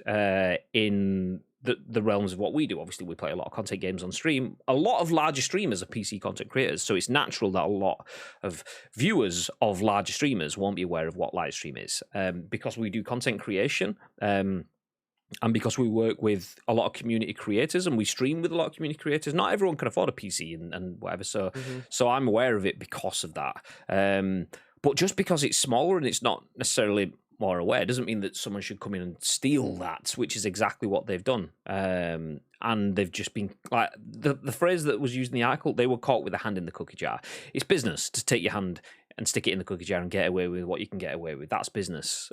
in the realms of what we do. Obviously, we play a lot of content games on stream. A lot of larger streamers are PC content creators, so it's natural that a lot of viewers of larger streamers won't be aware of what Lightstream is, because we do content creation, and because we work with a lot of community creators and we stream with a lot of community creators. Not everyone can afford a PC and whatever, so I'm aware of it because of that. But just because it's smaller and it's not necessarily more aware. It doesn't mean that someone should come in and steal that, which is exactly what they've done. And they've just been like the phrase that was used in the article, they were caught with a hand in the cookie jar. It's business to take your hand and stick it in the cookie jar and get away with what you can get away with. That's business.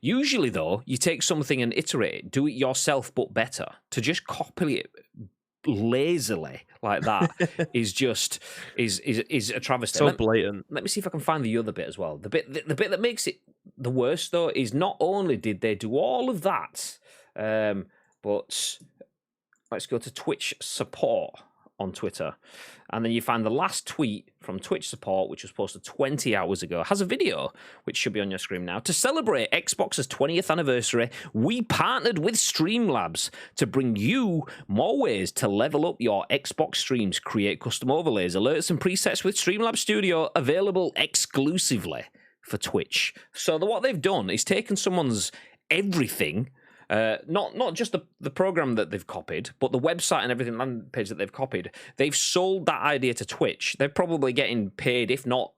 Usually, though, you take something and iterate it, do it yourself, but better. To just copy it lazily like that is a travesty. So blatant. Let me see if I can find the other bit as well. The bit that makes it the worst, though, is not only did they do all of that, but let's go to Twitch support on Twitter. And then you find the last tweet from Twitch support, which was posted 20 hours ago, has a video, which should be on your screen now. To celebrate Xbox's 20th anniversary, we partnered with Streamlabs to bring you more ways to level up your Xbox streams. Create custom overlays, alerts, and presets with Streamlabs Studio, available exclusively for Twitch. So what they've done is taken someone's everything, not just the program that they've copied, but the website and everything, landing page that they've copied. They've sold that idea to Twitch. They're probably getting paid, if not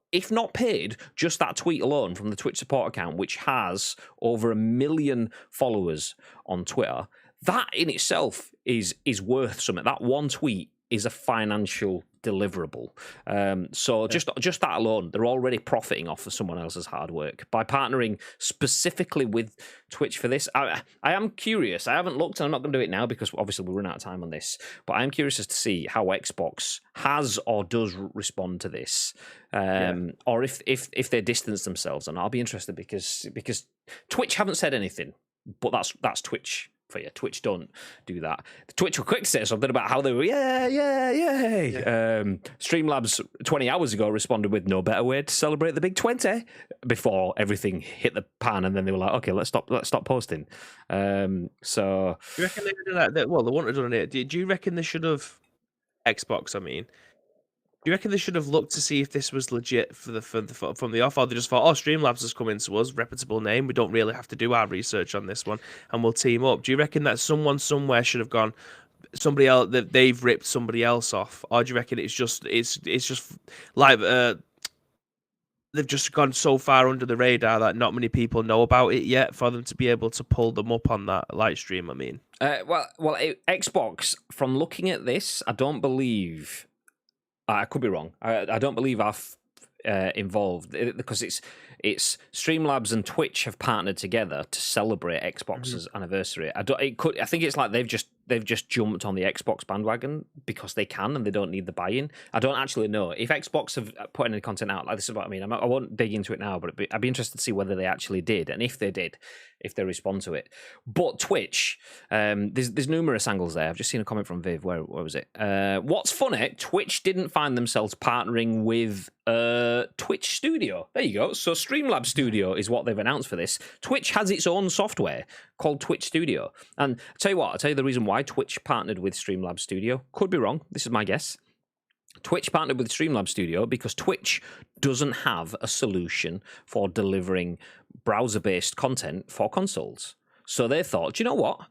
paid, just that tweet alone from the Twitch support account, which has over 1 million followers on Twitter. That in itself is worth something. That one tweet is a financial deliverable. So just that alone, they're already profiting off of someone else's hard work by partnering specifically with Twitch for this. I am curious. I haven't looked, and I'm not going to do it now because obviously we'll run out of time on this. But I am curious as to see how Xbox has or does respond to this, or if they distance themselves. And I'll be interested because Twitch haven't said anything, but that's Twitch. For you. Twitch don't do that. Twitch were quick to say something about how they were, Streamlabs 20 hours ago responded with no better way to celebrate the big 20 before everything hit the pan, and then they were like, okay, let's stop posting. So do you reckon they did that? Well, they wanted to do it. Do you reckon they should have Xbox? I mean, do you reckon they should have looked to see if this was legit from the off, or they just thought, Streamlabs has come into us, reputable name, we don't really have to do our research on this one, and we'll team up? Do you reckon that someone somewhere should have gone, somebody else, that they've ripped somebody else off, or do you reckon it's just like they've just gone so far under the radar that not many people know about it yet for them to be able to pull them up on that Lightstream? I mean, Xbox, from looking at this, I don't believe. I could be wrong. I don't believe I've involved because it's Streamlabs and Twitch have partnered together to celebrate Xbox's anniversary. I think it's like they've just jumped on the Xbox bandwagon because they can and they don't need the buy-in. I don't actually know if Xbox have put any content out. Like, this is what I mean. I won't dig into it now, but I'd be interested to see whether they actually did, and if they did, if they respond to it. But Twitch, there's numerous angles there. I've just seen a comment from Viv. Where was it? What's funny? Twitch didn't find themselves partnering with Twitch Studio. There you go. So Streamlabs Studio is what they've announced for this. Twitch has its own software called Twitch Studio. And I'll tell you the reason why Twitch partnered with Streamlabs Studio. Could be wrong. This is my guess. Twitch partnered with Streamlabs Studio because Twitch doesn't have a solution for delivering browser-based content for consoles. So they thought, do you know what?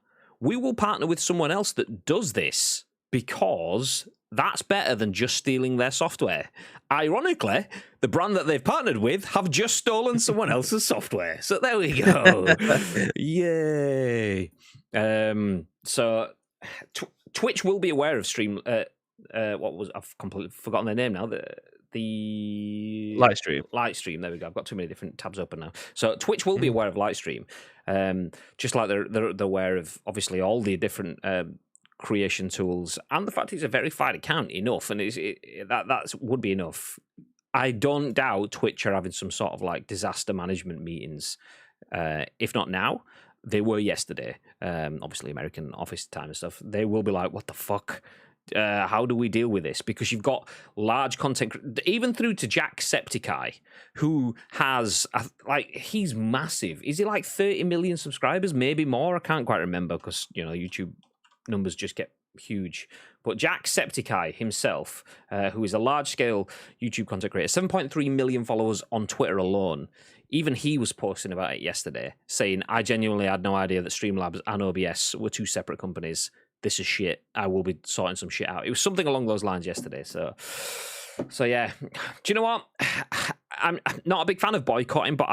We will partner with someone else that does this because that's better than just stealing their software. Ironically, the brand that they've partnered with have just stolen someone else's software. So there we go. Yay. So Twitch will be aware of I've completely forgotten their name now. The Lightstream. There we go. I've got too many different tabs open now. So Twitch will be aware of Lightstream, just like they're aware of obviously all the different creation tools, and the fact it's a verified account enough, and that would be enough. I don't doubt Twitch are having some sort of like disaster management meetings. If not now, they were yesterday. Obviously, American office time and stuff. They will be like, "What the fuck? How do we deal with this?" Because you've got large content, even through to Jacksepticeye, who has he's massive. Is he like 30 million subscribers, maybe more? I can't quite remember because YouTube numbers just get huge. But Jacksepticeye himself, who is a large-scale YouTube content creator, 7.3 million followers on Twitter alone. Even he was posting about it yesterday, saying, "I genuinely had no idea that Streamlabs and OBS were two separate companies. This is shit. I will be sorting some shit out." It was something along those lines yesterday. So yeah. Do you know what? I'm not a big fan of boycotting, but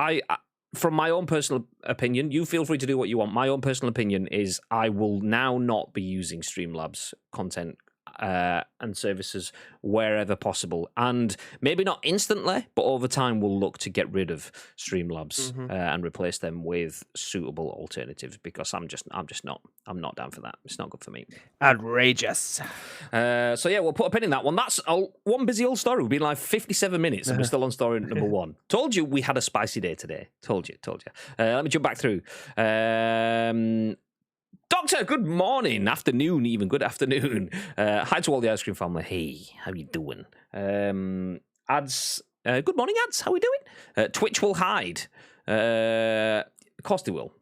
from my own personal opinion, you feel free to do what you want. My own personal opinion is I will now not be using Streamlabs content and services wherever possible, and maybe not instantly, but over time we'll look to get rid of Streamlabs and replace them with suitable alternatives, because I'm not down for that. It's not good for me. Outrageous. So yeah, we'll put a pin in that one. That's one busy old story. We've been like 57 minutes and we're still on story number 1. Told you we had a spicy day today. Told you. Let me jump back through. Doctor, good morning, afternoon, even good afternoon. Hi to all the ice cream family. Hey, how you doing? Ads, good morning, ads. How we doing? Twitch will hide. Of course they will.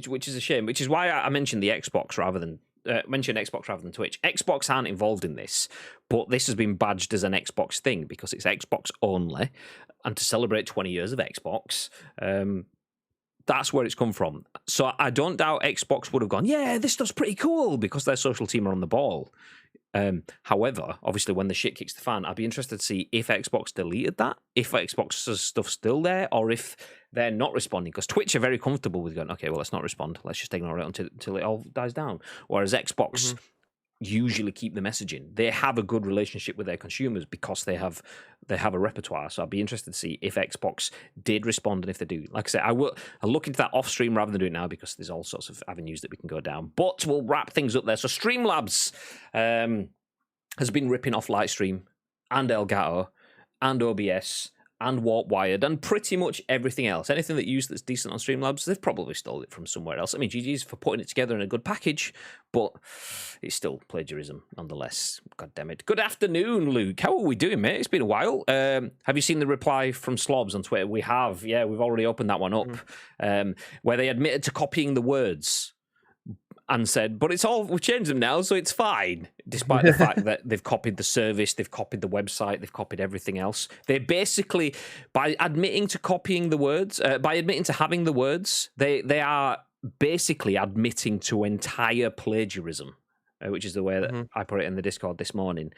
Which is a shame. Which is why I mentioned the Xbox rather than Twitch. Xbox aren't involved in this, but this has been badged as an Xbox thing because it's Xbox only, and to celebrate 20 years of Xbox. That's where it's come from. So I don't doubt Xbox would have gone, yeah, this stuff's pretty cool, because their social team are on the ball. However, obviously, when the shit kicks the fan, I'd be interested to see if Xbox deleted that, if Xbox's stuff's still there, or if they're not responding. Because Twitch are very comfortable with going, okay, well, let's not respond. Let's just ignore it until it all dies down. Whereas Xbox usually keep the messaging. They have a good relationship with their consumers because they have a repertoire. So I'd be interested to see if Xbox did respond, and if they do. Like I said, I'll look into that off stream rather than do it now, because there's all sorts of avenues that we can go down. But we'll wrap things up there. So Streamlabs has been ripping off Lightstream and Elgato and OBS and Warp Wired and pretty much everything else. Anything that that's decent on Streamlabs, they've probably stole it from somewhere else. I mean, GG's for putting it together in a good package, but it's still plagiarism nonetheless. God damn it. Good afternoon, Luke. How are we doing, mate? It's been a while. Have you seen the reply from Slobs on Twitter? We have. Yeah, we've already opened that one up, where they admitted to copying the words and said, but we've changed them now, so it's fine. Despite the fact that they've copied the service, they've copied the website, they've copied everything else. They basically, by admitting to copying the words, by admitting to having the words, they are basically admitting to entire plagiarism, which is the way that I put it in the Discord this morning.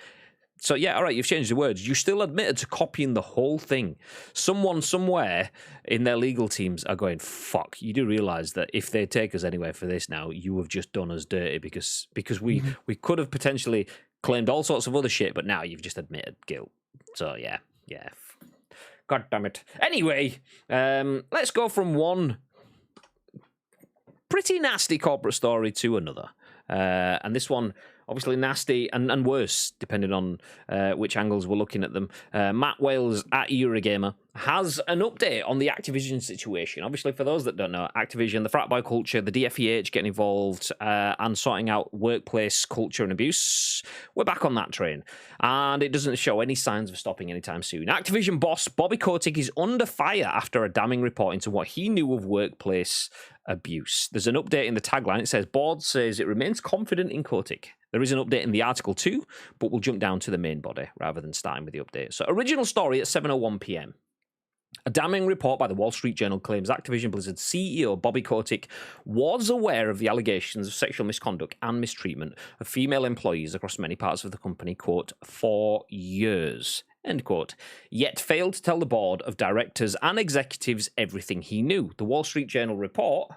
So, yeah, all right, you've changed the words. You still admitted to copying the whole thing. Someone somewhere in their legal teams are going, fuck, you do realise that if they take us anywhere for this now, you have just done us dirty because we could have potentially claimed all sorts of other shit, but now you've just admitted guilt. So, yeah. God damn it. Anyway, let's go from one pretty nasty corporate story to another. And this one, obviously nasty and worse, depending on which angles we're looking at them. Matt Wales at Eurogamer has an update on the Activision situation. Obviously, for those that don't know, Activision, the frat boy culture, the DFEH getting involved and sorting out workplace culture and abuse. We're back on that train, and it doesn't show any signs of stopping anytime soon. Activision boss Bobby Kotick is under fire after a damning report into what he knew of workplace abuse. There's an update in the tagline. It says, board says it remains confident in Kotick. There is an update in the article too, but we'll jump down to the main body rather than starting with the update. So, original story at 7:01 p.m. A damning report by the Wall Street Journal claims Activision Blizzard's CEO Bobby Kotick was aware of the allegations of sexual misconduct and mistreatment of female employees across many parts of the company, quote, for years, end quote, yet failed to tell the board of directors and executives everything he knew. The Wall Street Journal report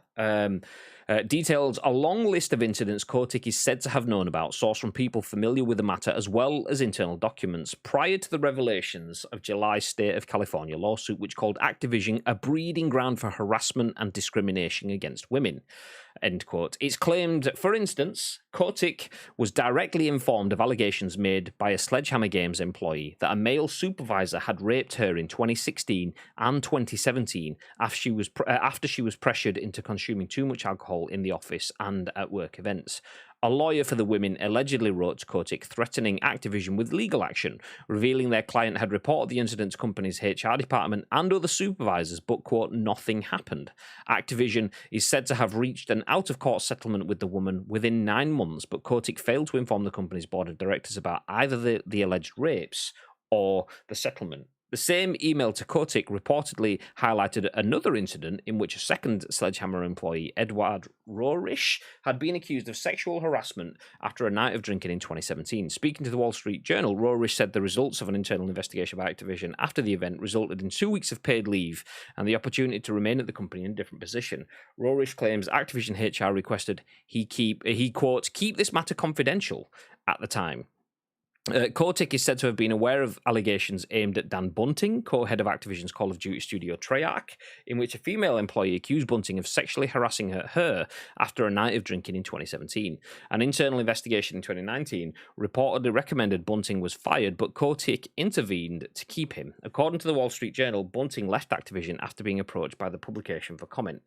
details a long list of incidents Kotick is said to have known about, sourced from people familiar with the matter, as well as internal documents, prior to the revelations of July's State of California lawsuit, which called Activision a breeding ground for harassment and discrimination against women, end quote. It's claimed, for instance, Kotick was directly informed of allegations made by a Sledgehammer Games employee that a male supervisor had raped her in 2016 and 2017 after she was pressured into consuming too much alcohol in the office and at work events. A lawyer for the women allegedly wrote to Kotick threatening Activision with legal action, revealing their client had reported the incident to company's HR department and other supervisors, but, quote, nothing happened. Activision is said to have reached an out-of-court settlement with the woman within 9 months, but Kotick failed to inform the company's board of directors about either the alleged rapes or the settlement. The same email to Kotick reportedly highlighted another incident in which a second Sledgehammer employee, Edward Rorish, had been accused of sexual harassment after a night of drinking in 2017. Speaking to the Wall Street Journal, Rorish said the results of an internal investigation by Activision after the event resulted in 2 weeks of paid leave and the opportunity to remain at the company in a different position. Rorish claims Activision HR requested he quote, keep this matter confidential at the time. Kotick is said to have been aware of allegations aimed at Dan Bunting, co-head of Activision's Call of Duty studio Treyarch, in which a female employee accused Bunting of sexually harassing her after a night of drinking in 2017. An internal investigation in 2019 reportedly recommended Bunting was fired, but Kotick intervened to keep him. According to the Wall Street Journal, Bunting left Activision after being approached by the publication for comment.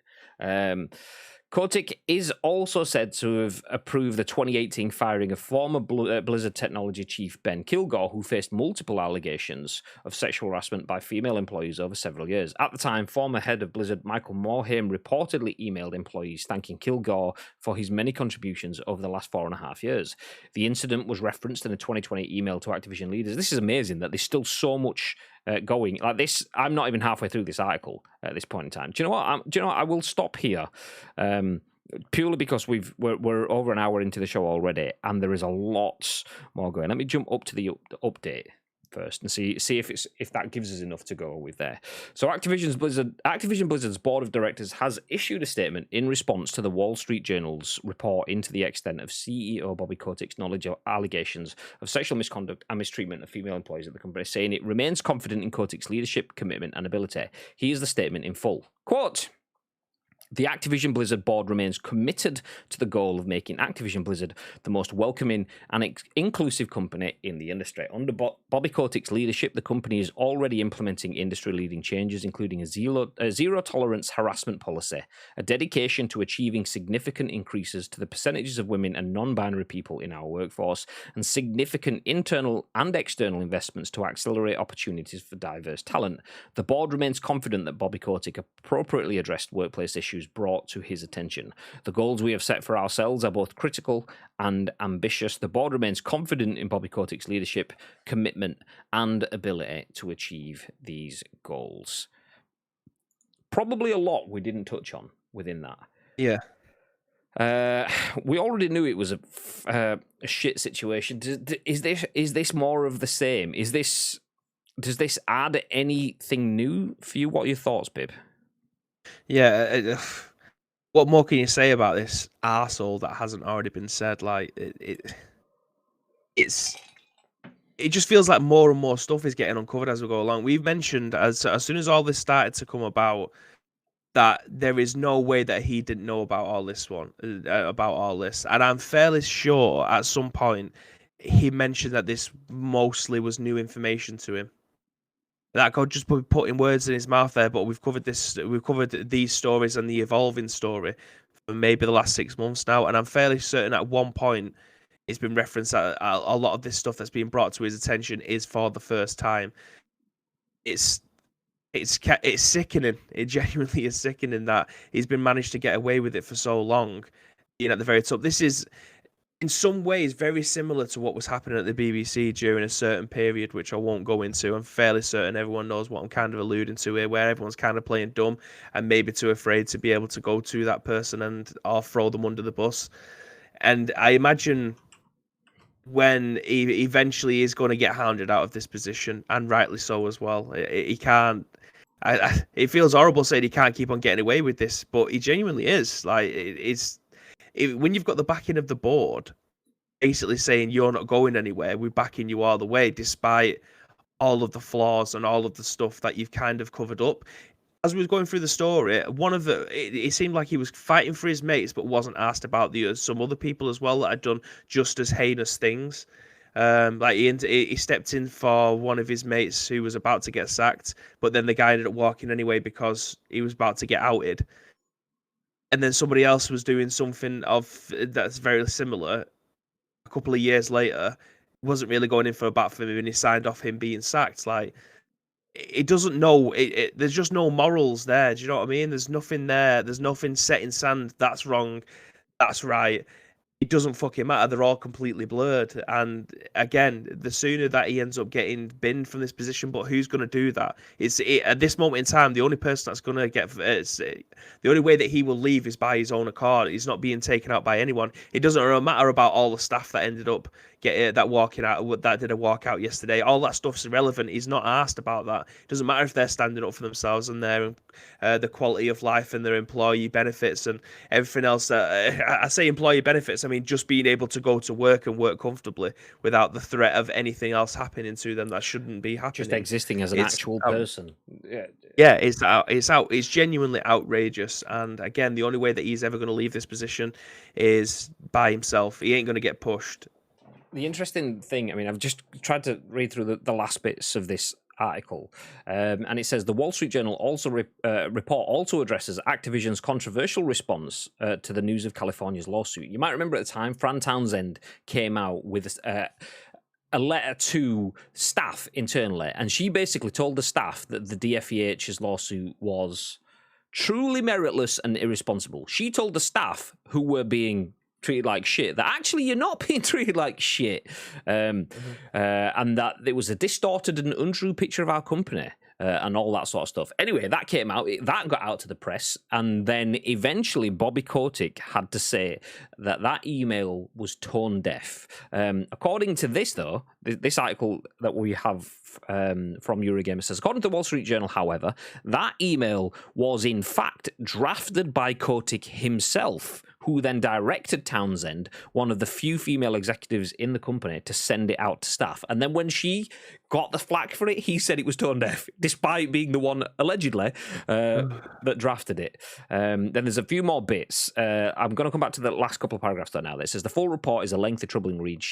Kotick is also said to have approved the 2018 firing of former Blizzard technology chief Ben Kilgore, who faced multiple allegations of sexual harassment by female employees over several years. At the time, former head of Blizzard Michael Morhaime reportedly emailed employees thanking Kilgore for his many contributions over the last 4.5 years. The incident was referenced in a 2020 email to Activision leaders. This is amazing that there's still so much going like this. I'm not even halfway through this article at this point in time. Do you know what? I will stop here, purely because we're over an hour into the show already, and there is a lot more going. Let me jump up to the update first and see if that gives us enough to go with there. So Activision Blizzard's board of directors has issued a statement in response to the Wall Street Journal's report into the extent of CEO Bobby Kotick's knowledge of allegations of sexual misconduct and mistreatment of female employees at the company, saying it remains confident in Kotick's leadership, commitment, and ability. Here's the statement in full. Quote, the Activision Blizzard board remains committed to the goal of making Activision Blizzard the most welcoming and inclusive company in the industry. Under Bobby Kotick's leadership, the company is already implementing industry-leading changes, including a zero-tolerance harassment policy, a dedication to achieving significant increases to the percentages of women and non-binary people in our workforce, and significant internal and external investments to accelerate opportunities for diverse talent. The board remains confident that Bobby Kotick appropriately addressed workplace issues brought to his attention. The goals we have set for ourselves are both critical and ambitious. The board remains confident in Bobby Kotick's leadership, commitment, and ability to achieve these goals. Probably a lot we didn't touch on within that. Yeah. We already knew it was a shit situation. Is this more of the same? Does this add anything new for you? What are your thoughts, Bib? Yeah, what more can you say about this arsehole that hasn't already been said? Like, it just feels like more and more stuff is getting uncovered as we go along. We've mentioned as soon as all this started to come about that there is no way that he didn't know about all this and I'm fairly sure at some point he mentioned that this mostly was new information to him. That could just be putting words in his mouth there, but we've covered these stories and the evolving story for maybe the last 6 months now, and I'm fairly certain at one point it's been referenced that a lot of this stuff that's being brought to his attention is for the first time. It's sickening. It genuinely is sickening that he's been managed to get away with it for so long, at the very top. This is, in some ways, very similar to what was happening at the BBC during a certain period, which I won't go into. I'm fairly certain everyone knows what I'm kind of alluding to here, where everyone's kind of playing dumb and maybe too afraid to be able to go to that person or throw them under the bus. And I imagine when he eventually is going to get hounded out of this position, and rightly so as well. He can't. It feels horrible saying he can't keep on getting away with this, but he genuinely is. Like, when you've got the backing of the board basically saying you're not going anywhere, we're backing you all the way, despite all of the flaws and all of the stuff that you've kind of covered up. As we was going through the story, it seemed like he was fighting for his mates, but wasn't asked about some other people as well that had done just as heinous things. Like he stepped in for one of his mates who was about to get sacked, but then the guy ended up walking anyway because he was about to get outed. And then somebody else was doing something that's very similar. A couple of years later, wasn't really going in for a bat for him, and he signed off him being sacked. Like, it doesn't know. There's just no morals there. Do you know what I mean? There's nothing there. There's nothing set in sand. That's wrong. That's right. it doesn't fucking matter. They're all completely blurred. And again, the sooner that he ends up getting binned from this position, but who's going to do that? At this moment in time, the only person that's going to get the only way that he will leave is by his own accord. He's not being taken out by anyone. It doesn't matter about all the staff that ended up that did a walkout yesterday. All that stuff's irrelevant. He's not asked about that. It doesn't matter if they're standing up for themselves and their the quality of life and their employee benefits and everything else. I say employee benefits. I mean just being able to go to work and work comfortably without the threat of anything else happening to them that shouldn't be happening. Just existing as an actual person. Yeah, it's genuinely outrageous. And again, the only way that he's ever going to leave this position is by himself. He ain't going to get pushed. The interesting thing, I mean, I've just tried to read through the last bits of this article, and it says the Wall Street Journal report also addresses Activision's controversial response to the news of California's lawsuit. You might remember at the time, Fran Townsend came out with a letter to staff internally, and she basically told the staff that the DFEH's lawsuit was truly meritless and irresponsible. She told the staff who were being treated like shit that actually you're not being treated like shit, and that there was a distorted and untrue picture of our company and all that sort of stuff. Anyway, that came out, that got out to the press, and then eventually Bobby Kotick had to say that email was tone deaf. According to this, though, this article that we have from Eurogamer says, according to the Wall Street Journal, however, that email was in fact drafted by Kotick himself, who then directed Townsend, one of the few female executives in the company, to send it out to staff. And then when she got the flack for it, he said it was tone deaf, despite being the one, allegedly, that drafted it. Then there's a few more bits. I'm going to come back to the last couple of paragraphs though now. It says, the full report is a lengthy, troubling read,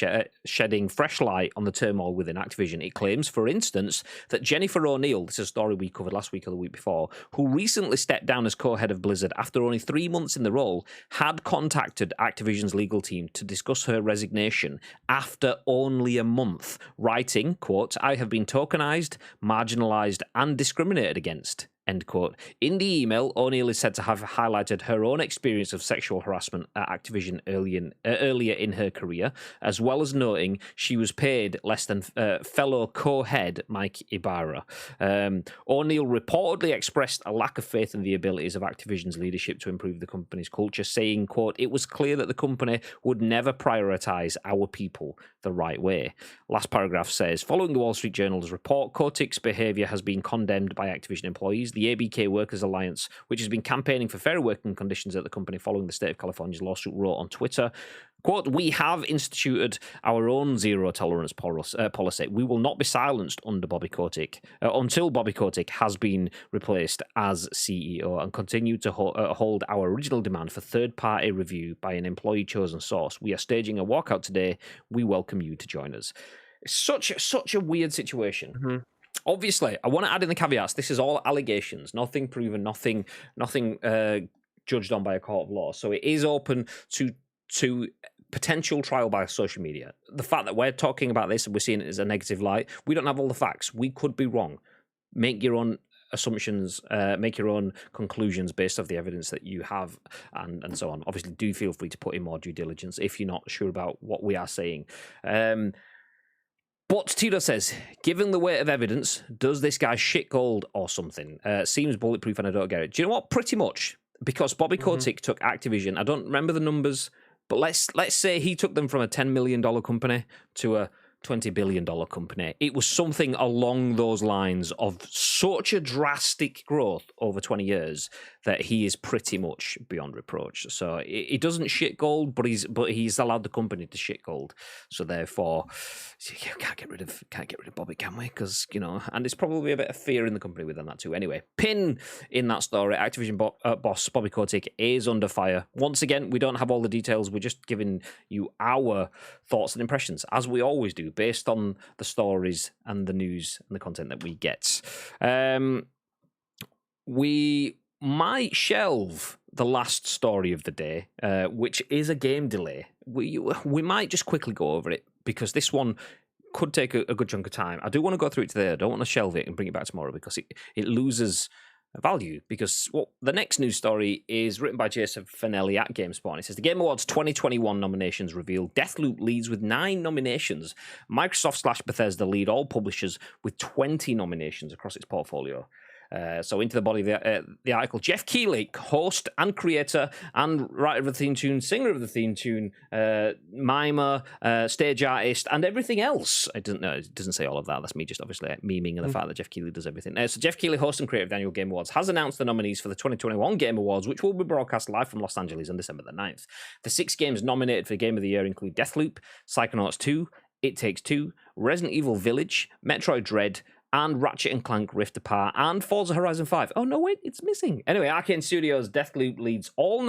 shedding fresh light on the turmoil within Activision. It claims, for instance, that Jennifer O'Neill, this is a story we covered last week or the week before, who recently stepped down as co-head of Blizzard after only 3 months in the role, had contacted Activision's legal team to discuss her resignation after only a month, writing, quote, I have been tokenized, marginalized, and discriminated against, end quote. In the email, O'Neill is said to have highlighted her own experience of sexual harassment at Activision earlier in her career, as well as noting she was paid less than fellow co-head Mike Ibarra. O'Neill reportedly expressed a lack of faith in the abilities of Activision's leadership to improve the company's culture, saying, quote, it was clear that the company would never prioritize our people the right way. Last paragraph says, following the Wall Street Journal's report, Kotick's behavior has been condemned by Activision employees. The ABK Workers Alliance, which has been campaigning for fairer working conditions at the company following the state of California's lawsuit, wrote on Twitter, quote, we have instituted our own zero tolerance policy. We will not be silenced under Bobby Kotick until Bobby Kotick has been replaced as CEO, and continue to hold our original demand for third-party review by an employee-chosen source. We are staging a walkout today. We welcome you to join us. It's such a weird situation. Mm-hmm. Obviously, I want to add in the caveats. This is all allegations, nothing proven, nothing judged on by a court of law. So it is open to potential trial by social media. The fact that we're talking about this and we're seeing it as a negative light, we don't have all the facts. We could be wrong. Make your own assumptions, make your own conclusions based off the evidence that you have, and so on. Obviously, do feel free to put in more due diligence if you're not sure about what we are saying. But Tito says, given the weight of evidence, does this guy shit gold or something? Seems bulletproof and I don't get it. Do you know what? Pretty much. Because Bobby Kotick took Activision, I don't remember the numbers, but let's say he took them from a $10 million company to a $20 billion company. It was something along those lines of such a drastic growth over 20 years that he is pretty much beyond reproach. So he doesn't shit gold, but he's allowed the company to shit gold. So therefore, you can't get rid of Bobby, can we? Because, you know, and there's probably a bit of fear in the company within that too. Anyway, pin in that story, Activision boss Bobby Kotick is under fire. Once again, we don't have all the details. We're just giving you our thoughts and impressions, as we always do, based on the stories and the news and the content that we get. We might shelve the last story of the day, which is a game delay. We might just quickly go over it because this one could take a good chunk of time. I do want to go through it today. I don't want to shelve it and bring it back tomorrow because it loses value, because the next news story is written by Jason Finelli at GameSpot, and it says the Game Awards 2021 nominations reveal Deathloop leads with 9 nominations. Microsoft / Bethesda lead all publishers with 20 nominations across its portfolio. So into the body of the article, Jeff Keighley, host and creator and writer of the theme tune, singer of the theme tune, mimer, stage artist, and everything else. It doesn't say all of that. That's me just obviously memeing the fact that Jeff Keighley does everything. So Jeff Keighley, host and creator of the annual Game Awards, has announced the nominees for the 2021 Game Awards, which will be broadcast live from Los Angeles on December the 9th. The 6 games nominated for Game of the Year include Deathloop, Psychonauts 2, It Takes Two, Resident Evil Village, Metroid Dread, and Ratchet & Clank Rift Apart, and Forza Horizon 5. Oh, no, wait, it's missing. Anyway, Arcane Studios' Deathloop leads all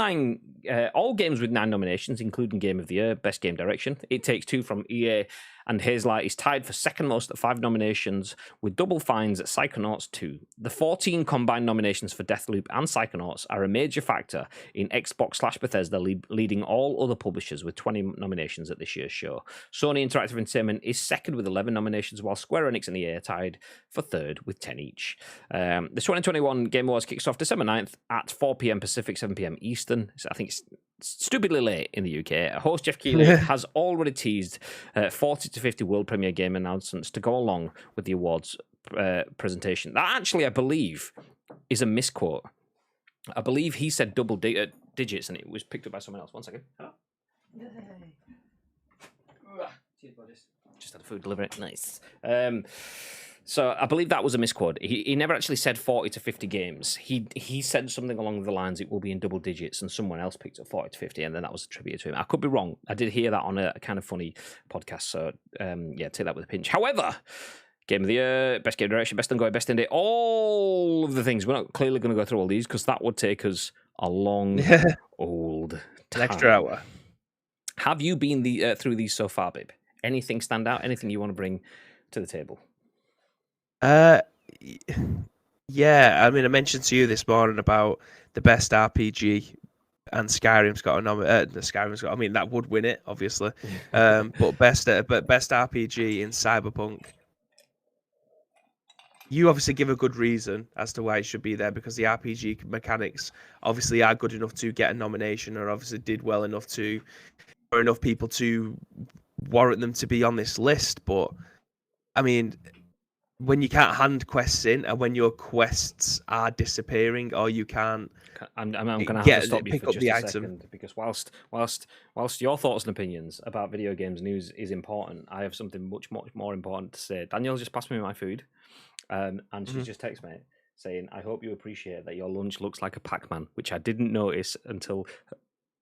games with 9 nominations, including Game of the Year, Best Game Direction. It Takes Two from EA and Hazelight is tied for second most at 5 nominations, with double finds at Psychonauts 2. The 14 combined nominations for Deathloop and Psychonauts are a major factor in Xbox / Bethesda leading all other publishers with 20 nominations at this year's show. Sony Interactive Entertainment is second with 11 nominations, while Square Enix and EA are tied for third with 10 each. The 2021 Game Awards kicks off December 9th at 4 p.m. Pacific, 7 p.m. Eastern. So I think it's stupidly late in the UK. Host Jeff Keighley has already teased 40 to 50 world premiere game announcements to go along with the awards presentation. That actually, I believe, is a misquote. I believe he said double digits and it was picked up by someone else. 1 second. Hello? Just had a food delivery. Nice. So I believe that was a misquote. He never actually said 40 to 50 games. He said something along the lines, it will be in double digits, and someone else picked up 40 to 50, and then that was attributed to him. I could be wrong. I did hear that on a kind of funny podcast, so take that with a pinch. However, Game of the Year, Best Game Direction, Best Ongoing, Best Indie, all of the things. We're not clearly going to go through all these because that would take us a long, old time. An extra hour. Have you been through these so far, babe? Anything stand out? Anything you want to bring to the table? Yeah, I mean, I mentioned to you this morning about the best RPG, and Skyrim's got a Skyrim's got. I mean, that would win it, obviously. But best RPG in Cyberpunk. You obviously give a good reason as to why it should be there, because the RPG mechanics obviously are good enough to get a nomination, or obviously did well enough for enough people to warrant them to be on this list. But I mean, when you can't hand quests in, and when your quests are disappearing, or you can't, I'm going to have to stop you for just a second, because whilst your thoughts and opinions about video games news is important, I have something much more important to say. Danielle's just passed me my food, and she's just texted me saying, "I hope you appreciate that your lunch looks like a Pac-Man," which I didn't notice until,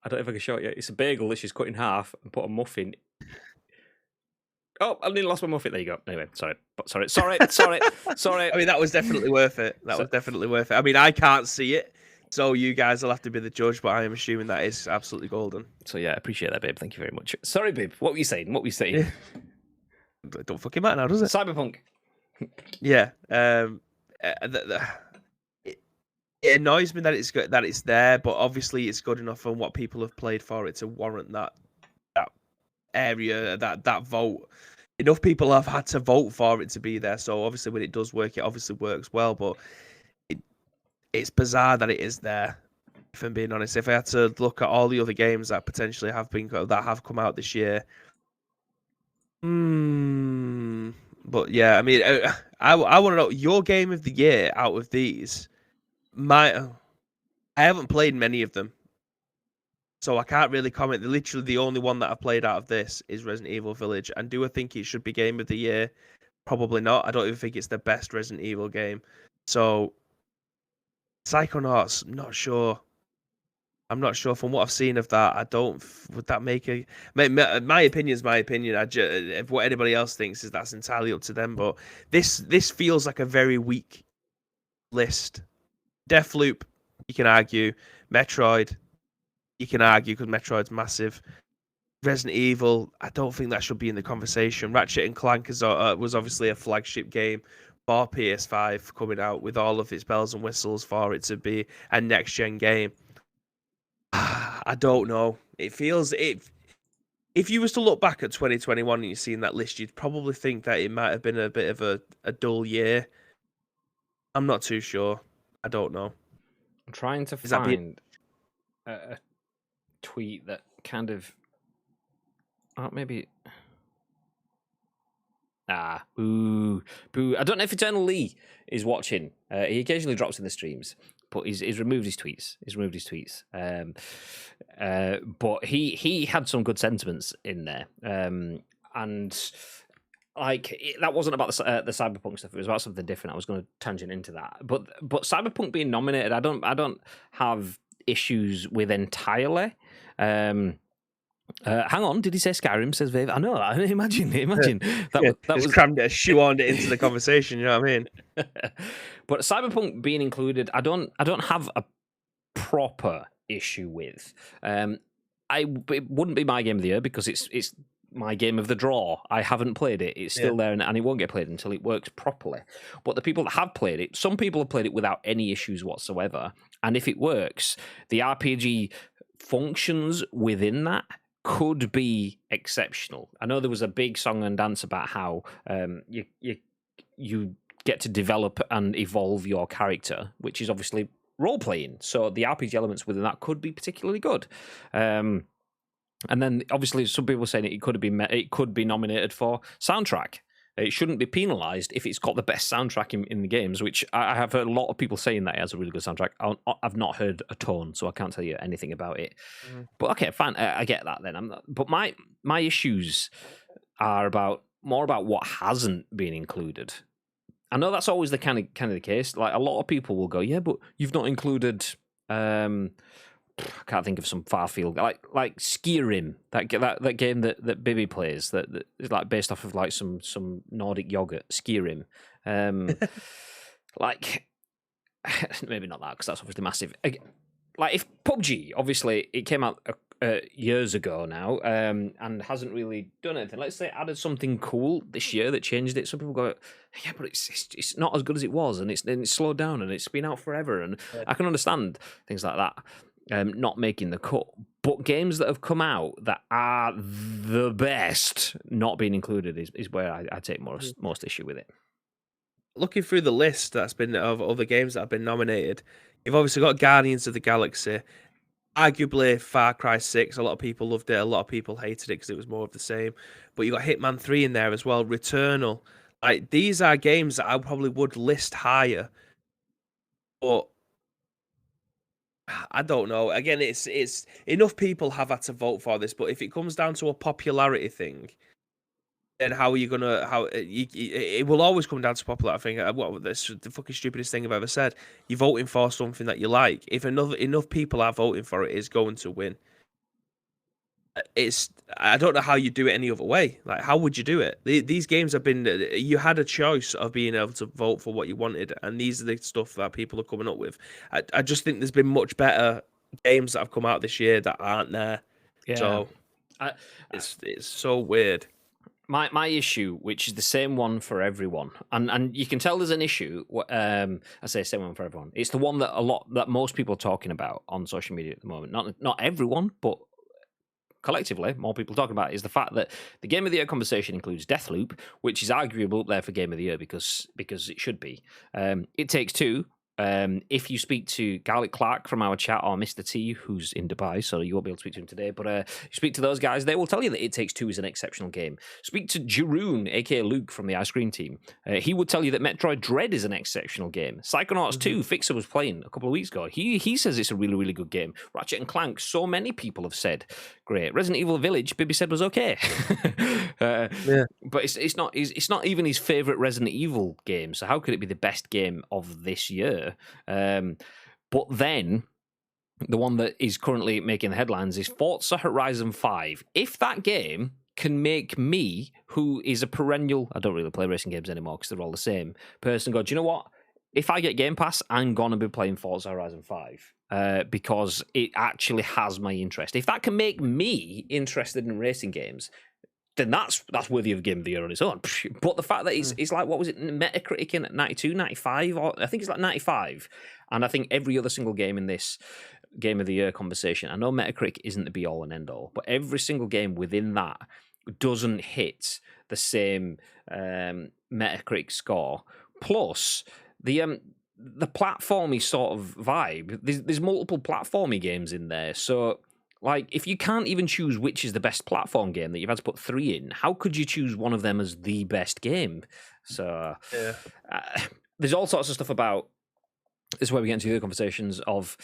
I don't know if I can show it yet. It's a bagel that she's cut in half and put a muffin. Oh, I nearly lost my muffin. There you go. Anyway, sorry. I mean, that was definitely worth it. Was definitely worth it. I mean, I can't see it, so you guys will have to be the judge, but I am assuming that is absolutely golden. So yeah, I appreciate that, babe. Thank you very much. Sorry, babe. What were you saying? It don't fucking matter now, does it? Cyberpunk. Yeah. It annoys me that it's good, that it's there, but obviously it's good enough on what people have played for it to warrant that area, that vote. Enough people have had to vote for it to be there, so obviously when it does work, it obviously works well, but it's bizarre that it is there, if I'm being honest. If I had to look at all the other games that potentially have come out this year, but yeah, I mean, I want to know your game of the year out of these. I haven't played many of them, so I can't really comment. Literally, the only one that I've played out of this is Resident Evil Village. And do I think it should be Game of the Year? Probably not. I don't even think it's the best Resident Evil game. So, Psychonauts, not sure. I'm not sure. From what I've seen of that, would that make a... My opinion is my opinion. If what anybody else thinks is, that's entirely up to them. But this feels like a very weak list. Deathloop, you can argue. Metroid, you can argue because Metroid's massive. Resident Evil, I don't think that should be in the conversation. Ratchet and Clank was obviously a flagship game for PS5 coming out with all of its bells and whistles for it to be a next-gen game. I don't know. It feels... If you was to look back at 2021 and you've seen that list, you'd probably think that it might have been a bit of a dull year. I'm not too sure. I don't know. I'm trying to find a tweet that kind of maybe. Boo. I don't know if Eternal Lee is watching. He occasionally drops in the streams, but he's removed his tweets. But he had some good sentiments in there, and like that wasn't about the cyberpunk stuff. It was about something different. I was going to tangent into that, but cyberpunk being nominated, I don't have issues with entirely. Hang on, did he say Skyrim? Says Viv. I know. Imagine that was crammed it, shoehorned it into the conversation. You know what I mean? But Cyberpunk being included, I don't have a proper issue with. It wouldn't be my game of the year because it's my game of the draw. I haven't played it. It's still there, and it won't get played until it works properly. But the people that have played it, some people have played it without any issues whatsoever. And if it works, the RPG functions within that could be exceptional. I know there was a big song and dance about how you get to develop and evolve your character, which is obviously role playing. So the RPG elements within that could be particularly good. And then obviously some people are saying it could be nominated for soundtrack. It shouldn't be penalised if it's got the best soundtrack in the games, which I have heard a lot of people saying that it has a really good soundtrack. I've not heard a tone, so I can't tell you anything about it. But okay, fine, I get that then. But my issues are more about what hasn't been included. I know that's always the kind of the case. Like a lot of people will go, yeah, but you've not included. I can't think of some far field like Skyrim, that game that Bibby plays that is like based off of like some Nordic yogurt. Skyrim, like maybe not that because that's obviously massive. Like if PUBG, obviously it came out years ago now, and hasn't really done anything. Let's say it added something cool this year that changed it. Some people go, yeah, but it's not as good as it was, and it's slowed down, and it's been out forever, and I can understand things like that. Not making the cut, but games that have come out that are the best not being included is where I take most issue with it. Looking through the list that's been of other games that have been nominated, you've obviously got Guardians of the Galaxy, arguably Far Cry 6. A lot of people loved it, a lot of people hated it because it was more of the same. But you got Hitman 3 in there as well, Returnal. Like these are games that I probably would list higher, but I don't know. Again, it's enough people have had to vote for this, but if it comes down to a popularity thing, then how are you gonna? It will always come down to popularity thing. What that's the fucking stupidest thing I've ever said. You're voting for something that you like. If enough people are voting for it, it's going to win. I don't know how you do it any other way. Like, how would you do it? These games have been. You had a choice of being able to vote for what you wanted, and these are the stuff that people are coming up with. I just think there's been much better games that have come out this year that aren't there. Yeah. So it's so weird. My issue, which is the same one for everyone, and you can tell there's an issue. I say same one for everyone. It's the one that most people are talking about on social media at the moment. Not everyone, but collectively, more people talking about it, is the fact that the Game of the Year conversation includes Deathloop, which is arguable up there for Game of the Year because it should be. It Takes Two. If you speak to Garlic Clark from our chat or Mr. T, who's in Dubai, so you won't be able to speak to him today, but you speak to those guys, they will tell you that It Takes Two is an exceptional game. Speak to Jeroen, aka Luke from the Ice Cream team. He would tell you that Metroid Dread is an exceptional game. Psychonauts 2, Fixer was playing a couple of weeks ago. He says it's a really, really good game. Ratchet and Clank, so many people have said great. Resident Evil Village, Bibby said was okay. Yeah. But it's not even his favourite Resident Evil game, so how could it be the best game of this year? But then the one that is currently making the headlines is Forza Horizon 5. If that game can make me, who is a perennial, I don't really play racing games anymore because they're all the same, person go, do you know what? If I get Game Pass, I'm going to be playing Forza Horizon 5 because it actually has my interest. If that can make me interested in racing games, then that's worthy of Game of the Year on its own. But the fact that it's like, what was it, Metacritic in at 92, 95? Or I think it's like 95. And I think every other single game in this Game of the Year conversation, I know Metacritic isn't the be-all and end-all, but every single game within that doesn't hit the same Metacritic score. Plus, the the platformy sort of vibe. There's multiple platformy games in there, so like if you can't even choose which is the best platform game that you've had to put 3 in, how could you choose one of them as the best game? So there's all sorts of stuff about. This is where we get into the other conversations of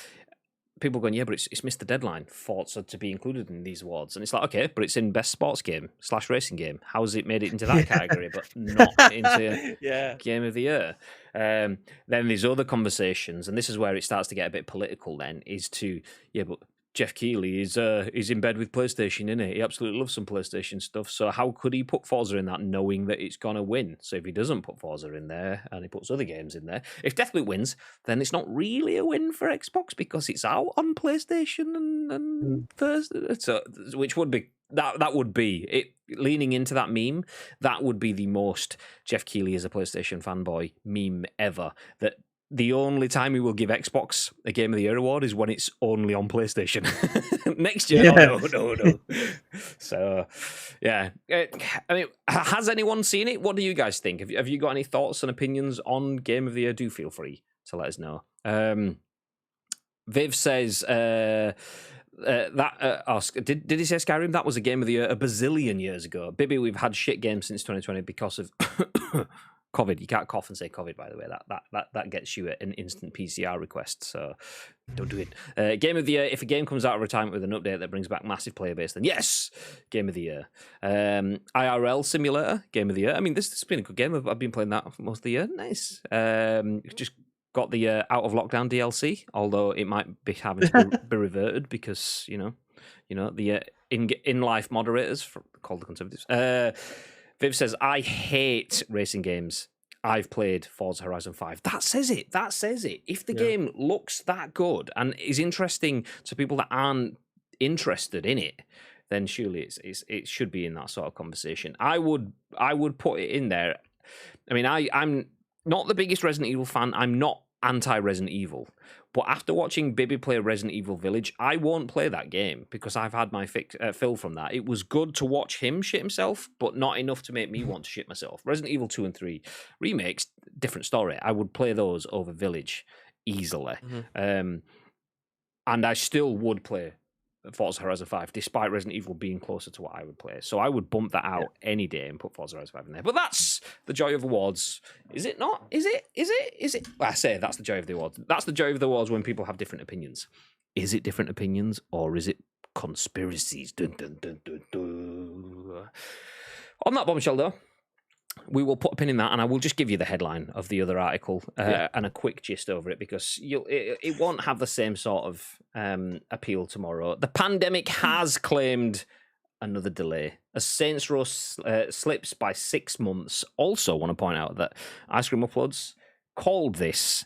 people going, yeah, but it's missed the deadline for Forza to be included in these awards. And it's like, okay, but it's in best sports game / racing game. How has it made it into that category, but not into game of the year? Then there's other conversations, and this is where it starts to get a bit political then, is to, yeah, but Jeff Keighley is in bed with PlayStation, isn't he? He absolutely loves some PlayStation stuff. So how could he put Forza in that knowing that it's going to win? So if he doesn't put Forza in there and he puts other games in there, if Deathloop wins, then it's not really a win for Xbox because it's out on PlayStation and Thursday. So, which would be, that would be, it leaning into that meme, that would be the most Jeff Keighley is a PlayStation fanboy meme ever. That the only time we will give Xbox a Game of the Year award is when it's only on PlayStation. Next year, no. So, yeah. I mean, has anyone seen it? What do you guys think? Have you got any thoughts and opinions on Game of the Year? Do feel free to let us know. Viv says... did he say Skyrim? That was a Game of the Year a bazillion years ago. Bibby, we've had shit games since 2020 because of... COVID. You can't cough and say COVID, by the way. That gets you an instant PCR request, so don't do it. Game of the Year, if a game comes out of retirement with an update that brings back massive player base, then yes, Game of the Year. IRL Simulator, Game of the Year. I mean, this has been a good game. I've been playing that for most of the year. Nice. Just got the Out of Lockdown DLC, although it might be having to be reverted because, you know the in-life moderators, called the Conservatives. Viv says, I hate racing games. I've played Forza Horizon 5. That says it. If the game looks that good and is interesting to people that aren't interested in it, then surely it should be in that sort of conversation. I would put it in there. I mean, I'm not the biggest Resident Evil fan. I'm not anti-Resident Evil. But after watching Bibby play Resident Evil Village, I won't play that game because I've had my fill from that. It was good to watch him shit himself, but not enough to make me want to shit myself. Resident Evil 2 and 3 remakes, different story. I would play those over Village easily. And I still would play Forza Horizon 5, despite Resident Evil being closer to what I would play. So I would bump that out any day and put Forza Horizon 5 in there. But that's the joy of awards. Is it not? Is it? Well, I say that's the joy of the awards. That's the joy of the awards when people have different opinions. Is it different opinions or is it conspiracies? Dun, dun, dun, dun, dun. On that bombshell, though, we will put a pin in that, and I will just give you the headline of the other article and a quick gist over it because it won't have the same sort of appeal tomorrow. The pandemic has claimed another delay. As Saints Row slips by 6 months. Also want to point out that Ice Cream Uploads called this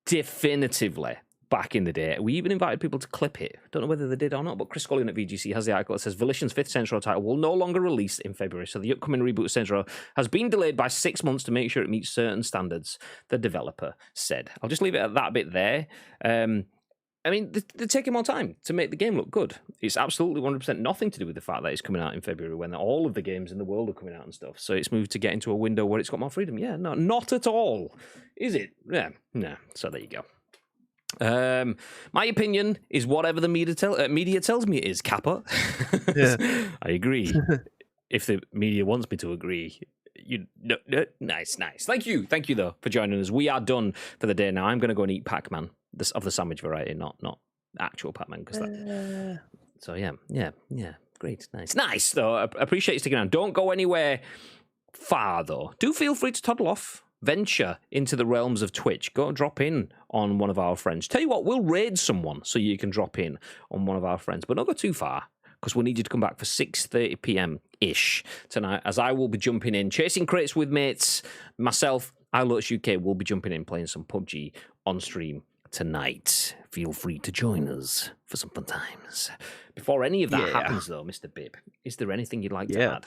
definitively back in the day. We even invited people to clip it. Don't know whether they did or not, but Chris Scullion at VGC has the article that says Volition's 5th Saints Row title will no longer release in February, so the upcoming reboot of Saints Row has been delayed by 6 months to make sure it meets certain standards, the developer said. I'll just leave it at that bit there. I mean, they're taking more time to make the game look good. It's absolutely 100% nothing to do with the fact that it's coming out in February when all of the games in the world are coming out and stuff. So it's moved to get into a window where it's got more freedom. Yeah, no, not at all. Is it? Yeah, no. So there you go. My opinion is whatever the media tells me it is, Kappa. I agree. If the media wants me to agree, nice. Thank you though for joining us. We are done for the day now. I'm going to go and eat Pac-Man, of the sandwich variety, not actual Pac-Man, because that. So yeah, great, nice. Though I appreciate you sticking around. Don't go anywhere far though. Do feel free to toddle off. Venture into the realms of Twitch. Go drop in on one of our friends. Tell you what, we'll raid someone so you can drop in on one of our friends, but not go too far because we'll need you to come back for 6:30 p.m.-ish tonight as I will be jumping in, chasing crates with mates. Myself, iLotus UK, will be jumping in, playing some PUBG on stream tonight. Feel free to join us for some fun times. Before any of that happens, though, Mr. Bibb, is there anything you'd like to add?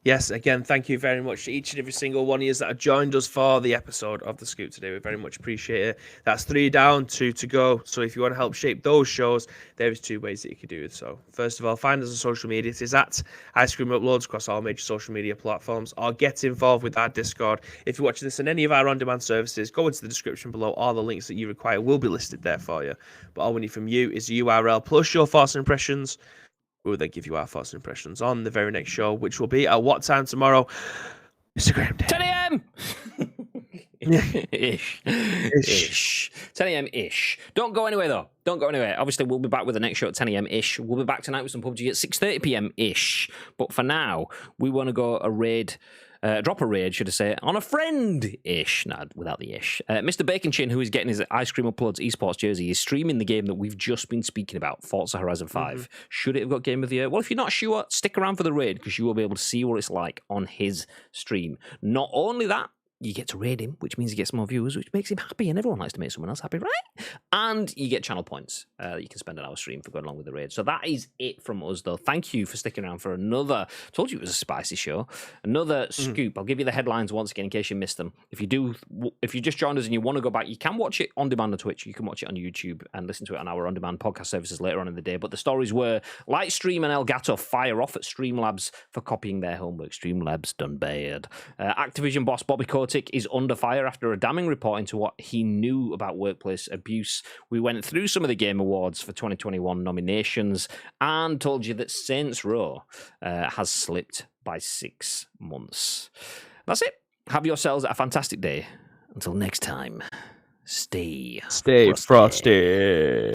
Yes, again, thank you very much to each and every single one of you that have joined us for the episode of The Scoop today. We very much appreciate it. That's 3 down, 2 to go. So if you want to help shape those shows, there's 2 ways that you can do it. So first of all, find us on social media. It is at Ice Cream Uploads across all major social media platforms, or get involved with our Discord. If you're watching this on any of our on-demand services, go into the description below. All the links that you require will be listed there for you. But all we need from you is the URL plus your thoughts and impressions. We'll then give you our thoughts and impressions on the very next show, which will be at what time tomorrow? Instagram day. 10 a.m. Ish. 10 a.m. ish. Don't go anywhere though. Don't go anywhere. Obviously, we'll be back with the next show at 10 a.m. ish. We'll be back tonight with some PUBG at 6:30 p.m. ish. But for now, we want to go drop a raid, should I say, on a friend-ish. No, without the ish. Mr. Bacon Chin, who is getting his Ice Cream Uploads esports jersey, is streaming the game that we've just been speaking about, Forza Horizon 5. Should it have got Game of the Year? Well, if you're not sure, stick around for the raid, because you will be able to see what it's like on his stream. Not only that, you get to raid him, which means he gets more viewers, which makes him happy, and everyone likes to make someone else happy, right? And you get channel points that you can spend on our stream for going along with the raid. So that is it from us, though. Thank you for sticking around for another, told you it was a spicy show, another scoop. I'll give you the headlines once again in case you missed them. If you just joined us and you want to go back, you can watch it on demand on Twitch. You can watch it on YouTube and listen to it on our on-demand podcast services later on in the day. But the stories were Lightstream and Elgato fire off at Streamlabs for copying their homework. Streamlabs done bad. Activision boss Bobby Kotick is under fire after a damning report into what he knew about workplace abuse. We went through some of the Game Awards for 2021 nominations and told you that Saints Row has slipped by 6 months. That's it. Have yourselves a fantastic day. Until next time, stay frosty.